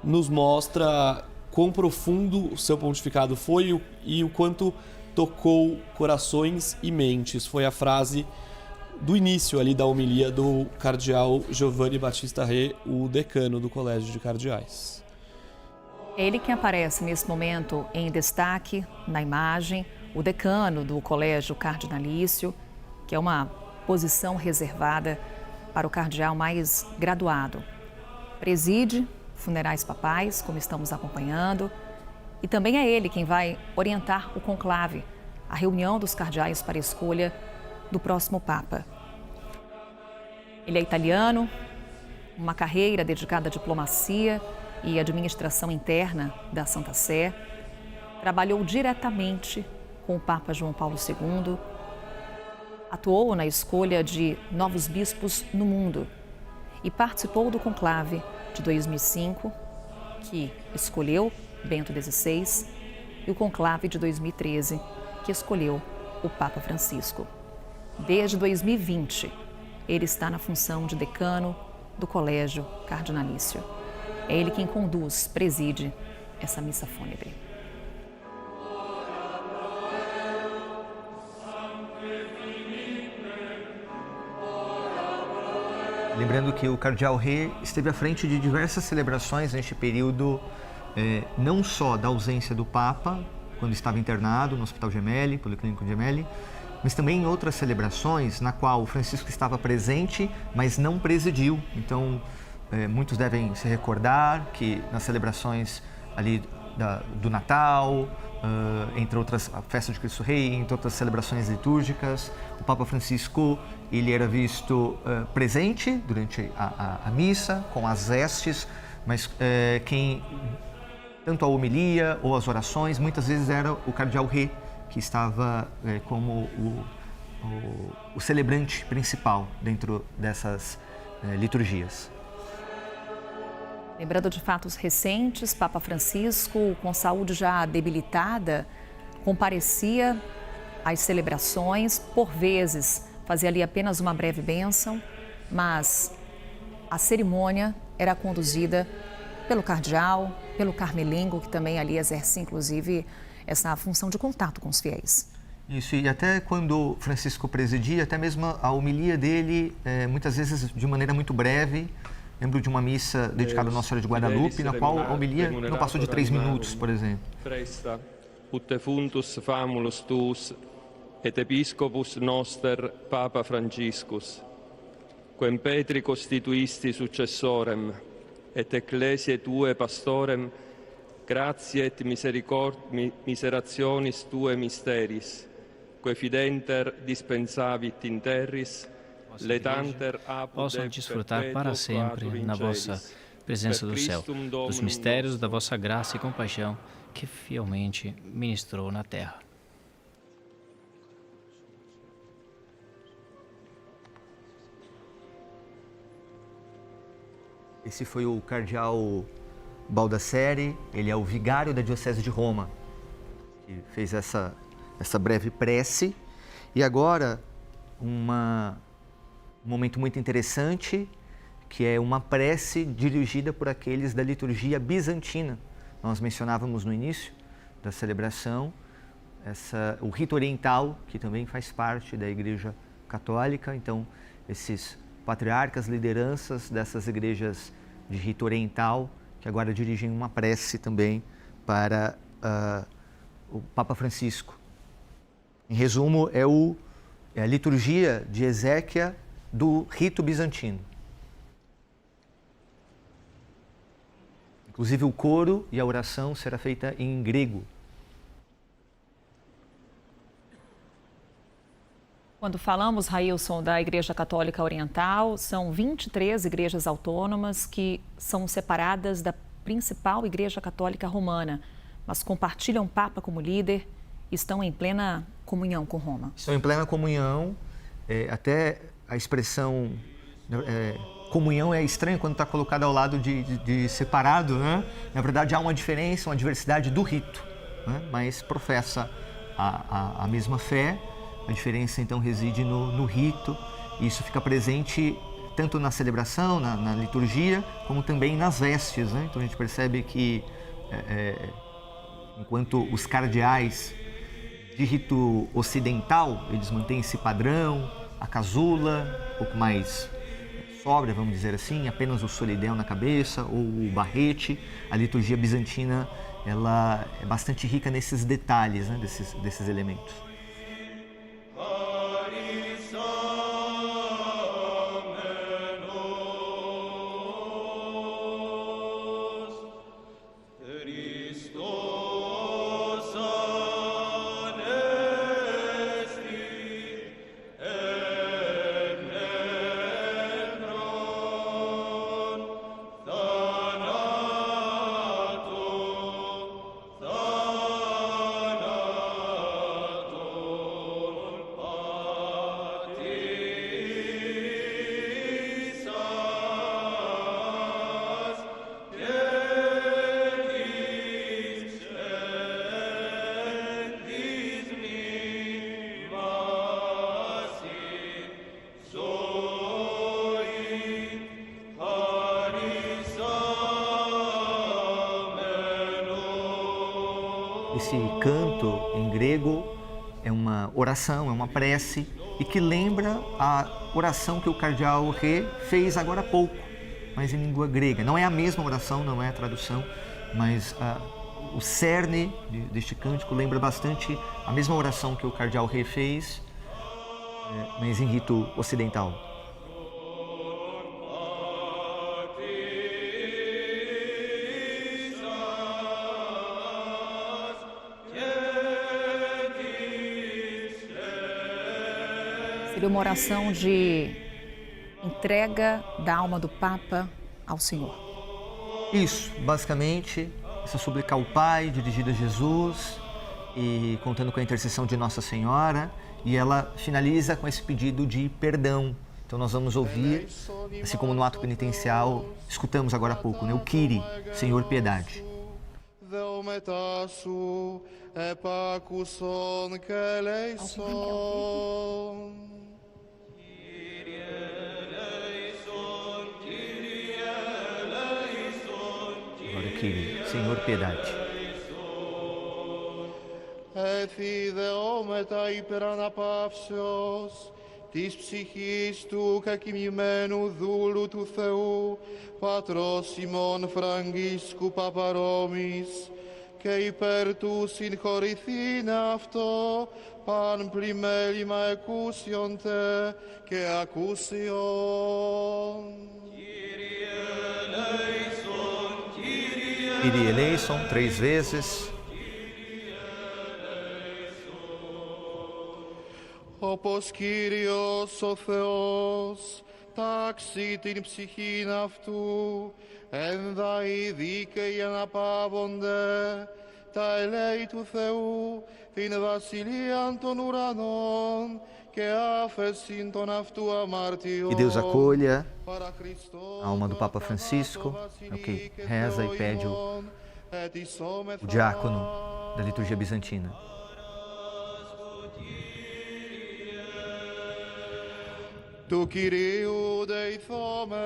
nos mostra quão profundo o seu pontificado foi e o quanto tocou corações e mentes. Foi a frase do início ali da homilia do cardeal Giovanni Battista Re, o decano do Colégio de Cardeais. É ele quem aparece nesse momento em destaque na imagem, o decano do Colégio Cardinalício, que é uma posição reservada para o cardeal mais graduado. Preside funerais papais, como estamos acompanhando, e também é ele quem vai orientar o conclave, a reunião dos cardeais para a escolha do próximo Papa. Ele é italiano, uma carreira dedicada à diplomacia e administração interna da Santa Sé, trabalhou diretamente com o Papa João Paulo II, atuou na escolha de novos bispos no mundo e participou do conclave de 2005, que escolheu Bento XVI, e o conclave de 2013, que escolheu o Papa Francisco. Desde 2020, ele está na função de decano do Colégio Cardinalício. É ele quem conduz, preside essa missa fúnebre. Lembrando que o Cardeal Ré esteve à frente de diversas celebrações neste período, não só da ausência do Papa, quando estava internado no Hospital Gemelli, Policlínico Gemelli, mas também em outras celebrações na qual Francisco estava presente, mas não presidiu. Então, muitos devem se recordar que nas celebrações ali do Natal, entre outras, a festa de Cristo Rei, entre outras celebrações litúrgicas, o Papa Francisco ele era visto presente durante a missa, com as vestes, mas quem, tanto a homilia ou as orações, muitas vezes era o Cardeal Ré, que estava como o celebrante principal dentro dessas liturgias. Lembrando de fatos recentes, Papa Francisco, com saúde já debilitada, comparecia às celebrações, por vezes fazia ali apenas uma breve bênção, mas a cerimônia era conduzida pelo cardeal, pelo carmelengo, que também ali exerce, inclusive, essa função de contato com os fiéis. Isso, e até quando Francisco presidia, até mesmo a homilia dele, muitas vezes de maneira muito breve. Lembro de uma missa dedicada à Nossa Senhora de Guadalupe, na qual a homilia não passou de 3 minutos, por exemplo. Presta, ut defuntus famulus tuus, et episcopus noster Papa Franciscus, quem Petri constituisti successorem, et ecclesiae tue pastorem, gratiae et miserationis tue mysteris, que fidenter dispensavit in terris, possam desfrutar para sempre na vossa presença do céu, dos mistérios da vossa graça e compaixão que fielmente ministrou na terra. Esse foi o cardeal Baldassare, ele é o vigário da Diocese de Roma, que fez essa breve prece. E agora, um momento muito interessante, que é uma prece dirigida por aqueles da liturgia bizantina. Nós mencionávamos no início da celebração o rito oriental, que também faz parte da Igreja Católica. Então, esses patriarcas, lideranças dessas igrejas de rito oriental, que agora dirigem uma prece também para o Papa Francisco. Em resumo, é a liturgia de exéquia do rito bizantino. Inclusive o coro e a oração será feita em grego. Quando falamos, Railson, da Igreja Católica Oriental, são 23 igrejas autônomas que são separadas da principal Igreja Católica Romana, mas compartilham o Papa como líder e estão em plena comunhão com Roma. Estão em plena comunhão, até a expressão comunhão é estranha quando está colocada ao lado de separado, né? Na verdade, há uma diferença, uma diversidade do rito, né? Mas professa a mesma fé. A diferença, então, reside no rito. E isso fica presente tanto na celebração, na liturgia, como também nas vestes, né? Então, a gente percebe que, enquanto os cardeais de rito ocidental, eles mantêm esse padrão, a casula, um pouco mais sóbria, vamos dizer assim, apenas o solidel na cabeça ou o barrete. A liturgia bizantina, ela é bastante rica nesses detalhes, né, desses elementos. esse canto em grego é uma oração, é uma prece e que lembra a oração que o cardeal Ré fez agora há pouco, mas em língua grega. Não é a mesma oração, não é a tradução, mas o cerne deste cântico lembra bastante a mesma oração que o cardeal Ré fez, mas em rito ocidental. Seria uma oração de entrega da alma do Papa ao Senhor. Isso, basicamente, essa súplica ao Pai, dirigida a Jesus e contando com a intercessão de Nossa Senhora, e ela finaliza com esse pedido de perdão. Então nós vamos ouvir, assim como no ato penitencial, escutamos agora há pouco, né? O Kyrie, Senhor, piedade. Agora o Kyrie, Senhor, piedade. Εφιδεόμετα υπερ αναπαύσεως της ψυχής του κακοιμημένου δούλου του Θεού, Πατρός ημών Φραγκίσκου Παπαρόμης, και υπέρ του συγχωρηθήνε αυτό, παν πλημέλημα εκούσιοντε και ακούσιον. Kyrie eleison, 3 vezes. Όπως Κύριος ο Θεός τάξει την ψυχήν αυτού, ένδα οι δίκαιοι αναπαύονται, τα ελέη του Θεού, την βασιλείαν των ουρανών και άφεσιν των αυτού αμαρτιών. Que Deus acolha a alma do Papa Francisco, é o que reza e pede o diácono da liturgia bizantina. Του Κυρίου δεηθώμε.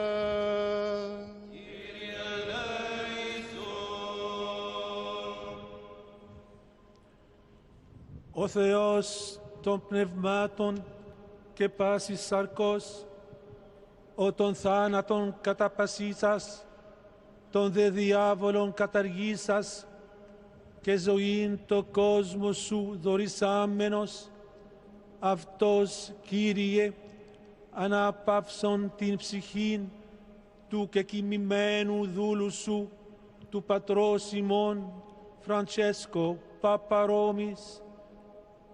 Ο Θεός των πνευμάτων και πάσης σαρκός, ο των θάνατων καταπασίσας, των δε διάβολων καταργήσας και ζωήν το κόσμο σου δωρησάμενος, αυτός, Κύριε, αναπαύσον την ψυχήν του κεκοιμημένου δούλου σου, του πατρός ημών Φραντσέσκο Παπαρόμης,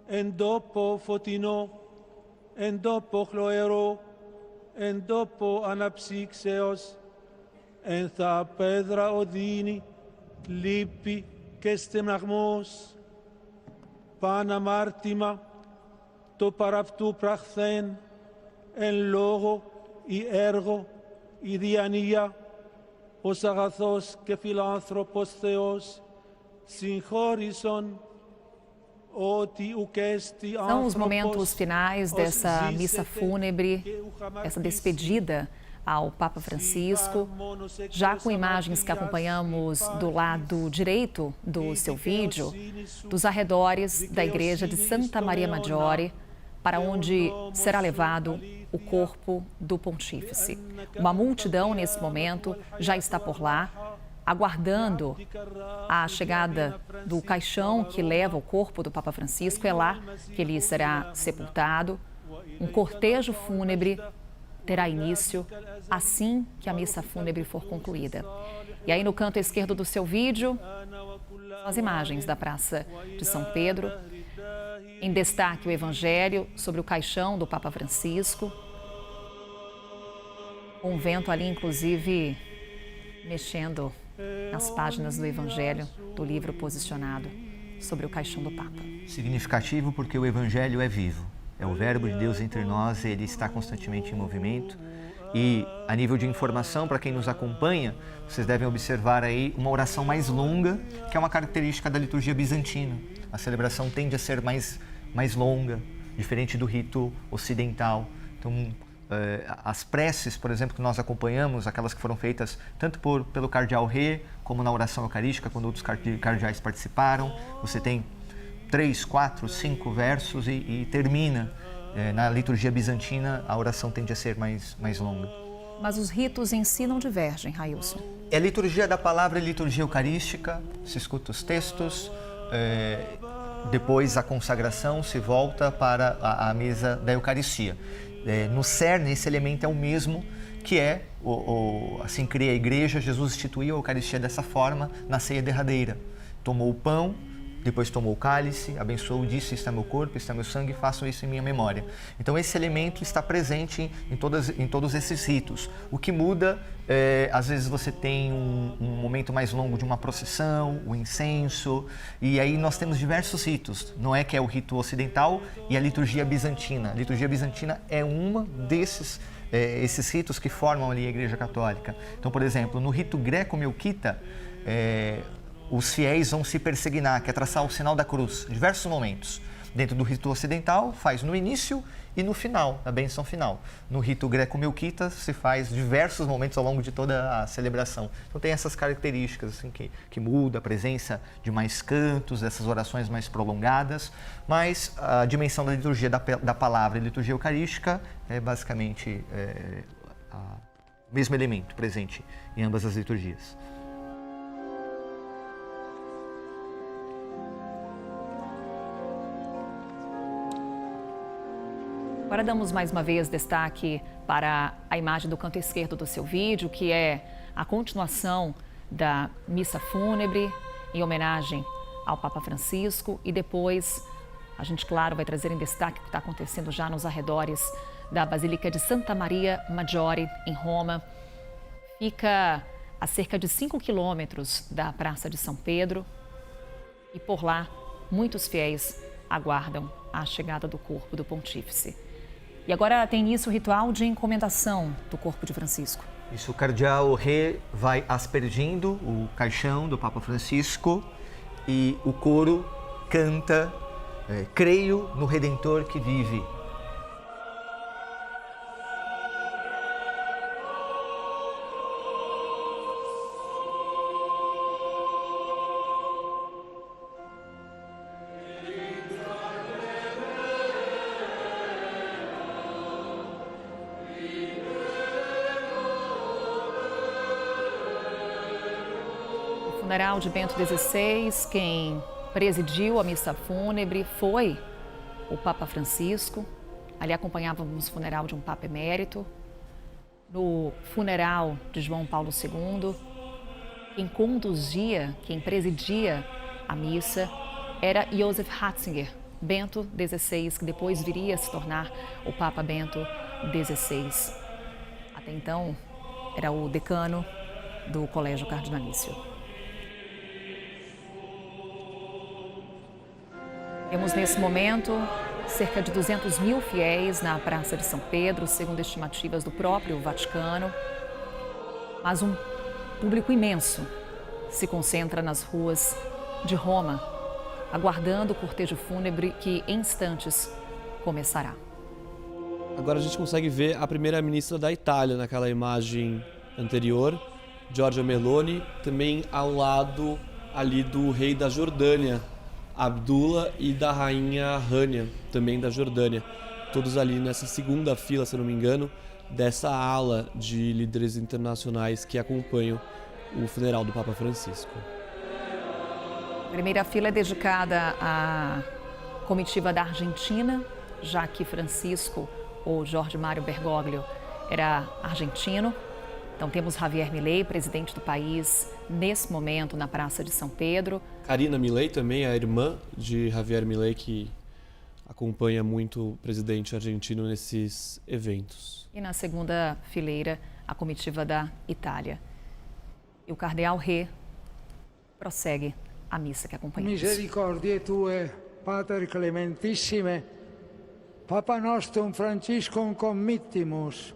εν τόπο φωτεινό, εν τόπο χλωερό, εν τόπο αναψύξεως, εν θα πέδρα οδύνη, λύπη και στεναγμός, παν αμάρτημα, το παραυτού πραχθέν, εν λόγω ή έργο ή διανοία, ως αγαθός και φιλάνθρωπος Θεός, συγχώρησον ότι ουκέστη São os momentos finais dessa missa fúnebre, essa despedida ao Papa Francisco, já com imagens que acompanhamos do lado direito do seu vídeo, dos arredores da igreja de Santa Maria Maggiore, para onde será levado o corpo do pontífice. Uma multidão, nesse momento, já está por lá, aguardando a chegada do caixão que leva o corpo do Papa Francisco. É lá que ele será sepultado. Um cortejo fúnebre terá início assim que a missa fúnebre for concluída. E aí, no canto esquerdo do seu vídeo, as imagens da Praça de São Pedro. Em destaque, o Evangelho sobre o caixão do Papa Francisco. Com o vento ali, inclusive, mexendo nas páginas do Evangelho, do livro posicionado sobre o caixão do Papa. Significativo porque o Evangelho é vivo. É o Verbo de Deus entre nós, ele está constantemente em movimento. E, a nível de informação, para quem nos acompanha, vocês devem observar aí uma oração mais longa, que é uma característica da liturgia bizantina. A celebração tende a ser mais longa, diferente do rito ocidental. Então, as preces, por exemplo, que nós acompanhamos, aquelas que foram feitas tanto pelo cardeal Rê, como na oração eucarística, quando outros cardeais participaram. Você tem 3, 4, 5 versos e termina. Na liturgia bizantina, a oração tende a ser mais longa. Mas os ritos em si não divergem, Railson. É a liturgia da palavra e liturgia eucarística, se escuta os textos, depois a consagração se volta para a mesa da Eucaristia. No cerne, esse elemento é o mesmo, que é, assim cria a igreja. Jesus instituiu a Eucaristia dessa forma na ceia derradeira. Tomou o pão, depois tomou o cálice, abençoou, disse: "Isto é meu corpo, isto é meu sangue, façam isso em minha memória". Então esse elemento está presente em todos esses ritos. O que muda, às vezes você tem um momento mais longo de uma procissão, o incenso, e aí nós temos diversos ritos. Não é que é o rito ocidental e a liturgia bizantina. A liturgia bizantina é uma desses esses ritos que formam ali a Igreja Católica. Então, por exemplo, no rito greco-melquita, os fiéis vão se persignar, que é traçar o sinal da cruz, em diversos momentos. Dentro do rito ocidental, faz no início e no final, na bênção final. No rito greco-melquita, se faz diversos momentos ao longo de toda a celebração. Então tem essas características assim, que muda a presença de mais cantos, dessas orações mais prolongadas, mas a dimensão da liturgia da palavra e liturgia eucarística é basicamente o mesmo elemento presente em ambas as liturgias. Agora damos mais uma vez destaque para a imagem do canto esquerdo do seu vídeo, que é a continuação da missa fúnebre em homenagem ao Papa Francisco, e depois a gente, claro, vai trazer em destaque o que está acontecendo já nos arredores da Basílica de Santa Maria Maggiore, em Roma. Fica a cerca de 5 quilômetros da Praça de São Pedro, e por lá muitos fiéis aguardam a chegada do corpo do Pontífice. E agora tem início o ritual de encomendação do corpo de Francisco. Isso, o cardeal Rê vai aspergindo o caixão do Papa Francisco e o coro canta: "Creio no Redentor que vive". No funeral de Bento XVI, quem presidiu a missa fúnebre foi o Papa Francisco. Ali acompanhávamos o funeral de um Papa emérito. No funeral de João Paulo II, quem conduzia, quem presidia a missa era Joseph Ratzinger, Bento XVI, que depois viria a se tornar o Papa Bento XVI. Até então, era o decano do Colégio Cardinalício. Temos nesse momento cerca de 200 mil fiéis na Praça de São Pedro, segundo estimativas do próprio Vaticano. Mas um público imenso se concentra nas ruas de Roma, aguardando o cortejo fúnebre que em instantes começará. Agora a gente consegue ver a primeira-ministra da Itália naquela imagem anterior, Giorgia Meloni, também ao lado ali do rei da Jordânia, Abdullah, e da rainha Rania, também da Jordânia. Todos ali nessa segunda fila, se não me engano, dessa ala de líderes internacionais que acompanham o funeral do Papa Francisco. A primeira fila é dedicada à comitiva da Argentina, já que Francisco, ou Jorge Mário Bergoglio, era argentino. Então temos Javier Milei, presidente do país, nesse momento na Praça de São Pedro. Carina Milei também, a irmã de Javier Milei, que acompanha muito o presidente argentino nesses eventos. E na segunda fileira, a comitiva da Itália. E o cardeal Rê prossegue a missa que acompanhamos. Misericordiae tue, Pater clementissime, Papa nostrum Franciscum committimus,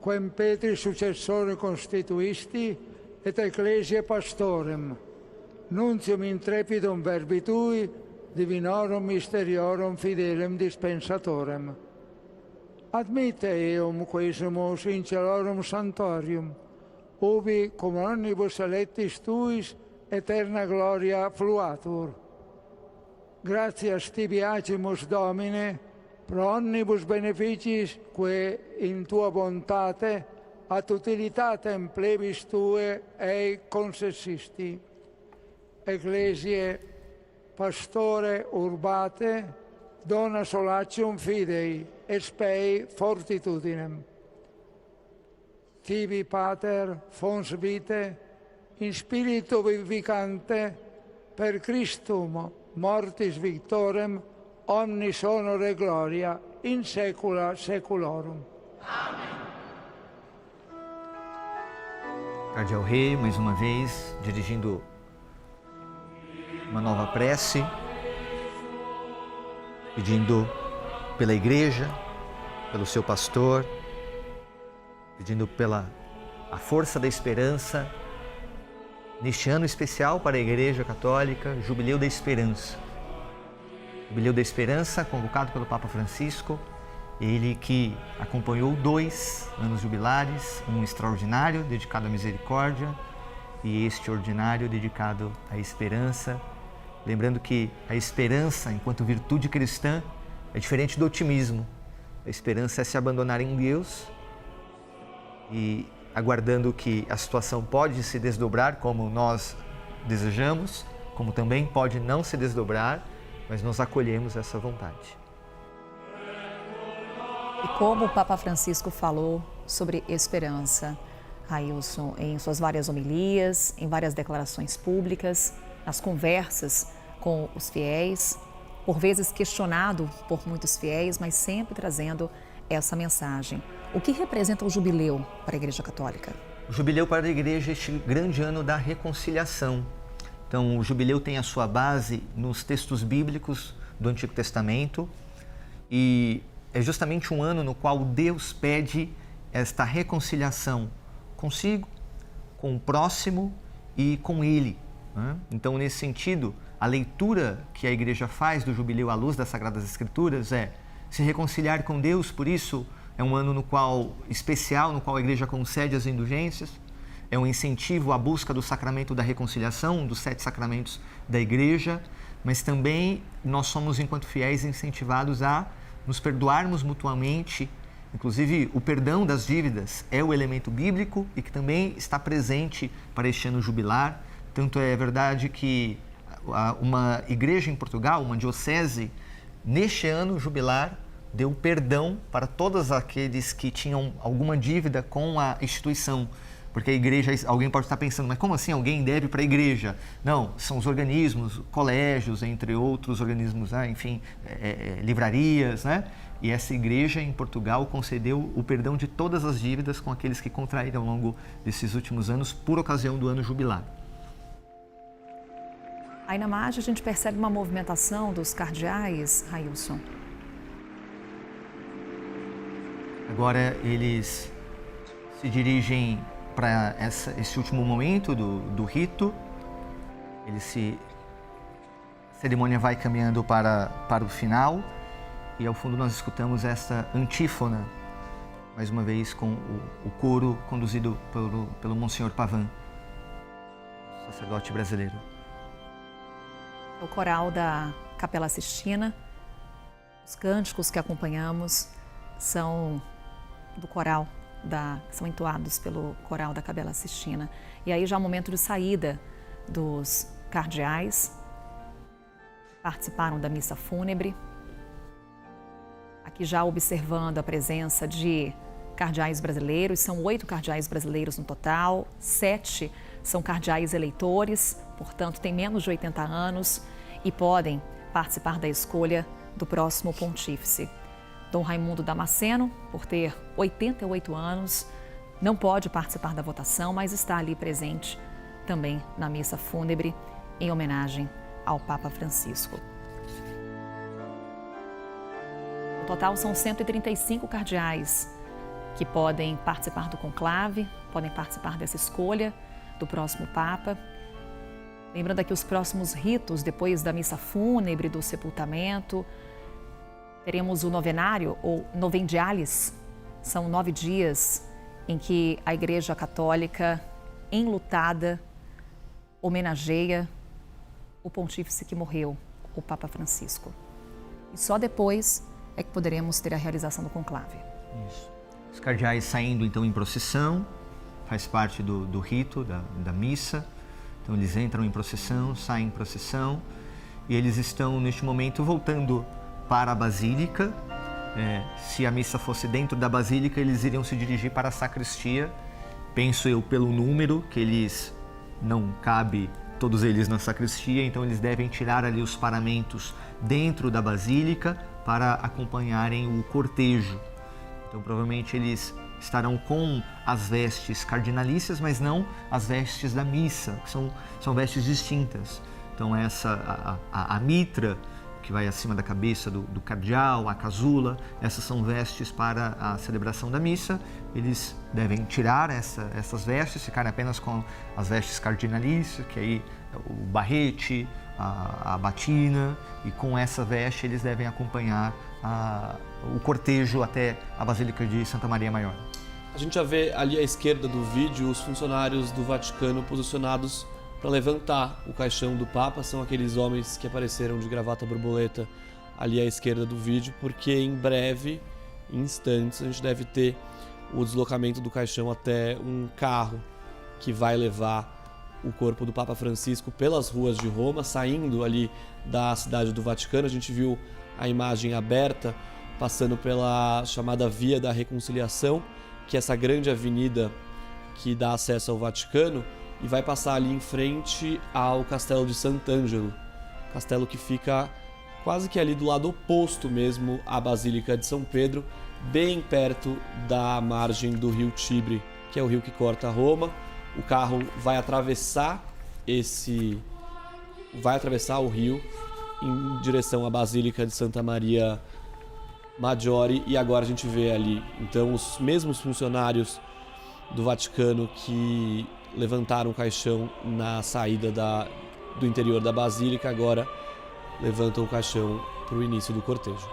quem Petri successore constituisti, et ecclesiae pastorem, nuntium intrepidum verbi tui, divinorum mysteriorum fidelem dispensatorem. Admite eum quaesimus in celorum sanctorium, ubi cum omnibus electis tuis eterna gloria fluatur. Gratias tibi agimus, Domine, pro omnibus beneficis que in tua bontate ad utilitatem plebis tue ei concessisti. Ecclesiae pastore urbate dona solatium fidei et spei fortitudinem. Tibi Pater fons vitae in spiritu vivificante per Christum mortis victorem omnis honore gloria in saecula saeculorum. Cardeal Rei, mais uma vez, dirigindo uma nova prece, pedindo pela Igreja, pelo seu pastor, pedindo pela a força da esperança, neste ano especial para a Igreja Católica, Jubileu da Esperança. Jubileu da Esperança, convocado pelo Papa Francisco, ele que acompanhou 2 anos jubilares, um extraordinário dedicado à misericórdia e este ordinário dedicado à esperança. Lembrando que a esperança, enquanto virtude cristã, é diferente do otimismo. A esperança é se abandonar em Deus e aguardando que a situação pode se desdobrar como nós desejamos, como também pode não se desdobrar, mas nós acolhemos essa vontade. E como o Papa Francisco falou sobre esperança, Railson, em suas várias homilias, em várias declarações públicas, nas conversas com os fiéis, por vezes questionado por muitos fiéis, mas sempre trazendo essa mensagem. O que representa o jubileu para a Igreja Católica? O jubileu para a Igreja é este grande ano da reconciliação. Então, o jubileu tem a sua base nos textos bíblicos do Antigo Testamento e é justamente um ano no qual Deus pede esta reconciliação consigo, com o próximo e com Ele. Então, nesse sentido, a leitura que a Igreja faz do jubileu à luz das Sagradas Escrituras é se reconciliar com Deus, por isso é um ano especial, no qual a Igreja concede as indulgências, é um incentivo à busca do sacramento da reconciliação, dos 7 sacramentos da Igreja, mas também nós somos, enquanto fiéis, incentivados a nos perdoarmos mutuamente. Inclusive, o perdão das dívidas é o elemento bíblico e que também está presente para este ano jubilar. Tanto é verdade que uma igreja em Portugal, uma diocese, neste ano jubilar, deu perdão para todos aqueles que tinham alguma dívida com a instituição. Porque a igreja, alguém pode estar pensando, mas como assim alguém deve para a igreja? Não, são os organismos, colégios, entre outros organismos, livrarias, né? E essa igreja em Portugal concedeu o perdão de todas as dívidas com aqueles que contraíram ao longo desses últimos anos por ocasião do ano jubilar. Aí na margem a gente percebe uma movimentação dos cardeais, Railson. Agora eles se dirigem para esse último momento do rito. A cerimônia vai caminhando para o final e ao fundo nós escutamos essa antífona, mais uma vez com o coro conduzido pelo Monsenhor Pavan, sacerdote brasileiro. O coral da Capela Sistina, os cânticos que acompanhamos são do coral, são entoados pelo coral da Capela Sistina. E aí já é o momento de saída dos cardeais, participaram da missa fúnebre. Aqui já observando a presença de cardeais brasileiros, são 8 cardeais brasileiros no total, 7 são cardeais eleitores, portanto têm menos de 80 anos e podem participar da escolha do próximo pontífice. Dom Raimundo Damasceno, por ter 88 anos, não pode participar da votação, mas está ali presente também na missa fúnebre em homenagem ao Papa Francisco. No total são 135 cardeais que podem participar do conclave, podem participar dessa escolha do próximo Papa. Lembrando aqui os próximos ritos, depois da missa fúnebre, do sepultamento, Teremos o novenário, ou Novendialis. São 9 dias em que a Igreja Católica, enlutada, homenageia o pontífice que morreu, o Papa Francisco. E só depois é que poderemos ter a realização do conclave. Isso. Os cardeais saindo então em procissão, faz parte do rito, da missa. Então eles entram em procissão, saem em procissão e eles estão neste momento voltando para a Basílica. Se a missa fosse dentro da Basílica, eles iriam se dirigir para a sacristia. Penso eu pelo número, que eles não cabe todos eles na sacristia, então eles devem tirar ali os paramentos dentro da Basílica para acompanharem o cortejo. Então provavelmente eles estarão com as vestes cardinalícias, mas não as vestes da missa, que são vestes distintas. Então a mitra, que vai acima da cabeça do cardeal, a casula, essas são vestes para a celebração da missa. Eles devem tirar essas vestes, ficarem apenas com as vestes cardinalícias, que aí o barrete, a batina, e com essa veste eles devem acompanhar o cortejo até a Basílica de Santa Maria Maior. A gente já vê ali à esquerda do vídeo os funcionários do Vaticano posicionados para levantar o caixão do Papa. São aqueles homens que apareceram de gravata borboleta ali à esquerda do vídeo, porque em breve, em instantes, a gente deve ter o deslocamento do caixão até um carro que vai levar o corpo do Papa Francisco pelas ruas de Roma, saindo ali da cidade do Vaticano. A gente viu a imagem aberta, passando pela chamada Via da Reconciliação, que é essa grande avenida que dá acesso ao Vaticano, e vai passar ali em frente ao Castelo de Sant'Angelo, castelo que fica quase que ali do lado oposto mesmo à Basílica de São Pedro, bem perto da margem do rio Tibre, que é o rio que corta Roma. O carro vai atravessar o rio em direção à Basílica de Santa Maria Maggiore, e agora a gente vê ali então os mesmos funcionários do Vaticano que levantaram o caixão na saída do interior da Basílica, agora levantam o caixão para o início do cortejo.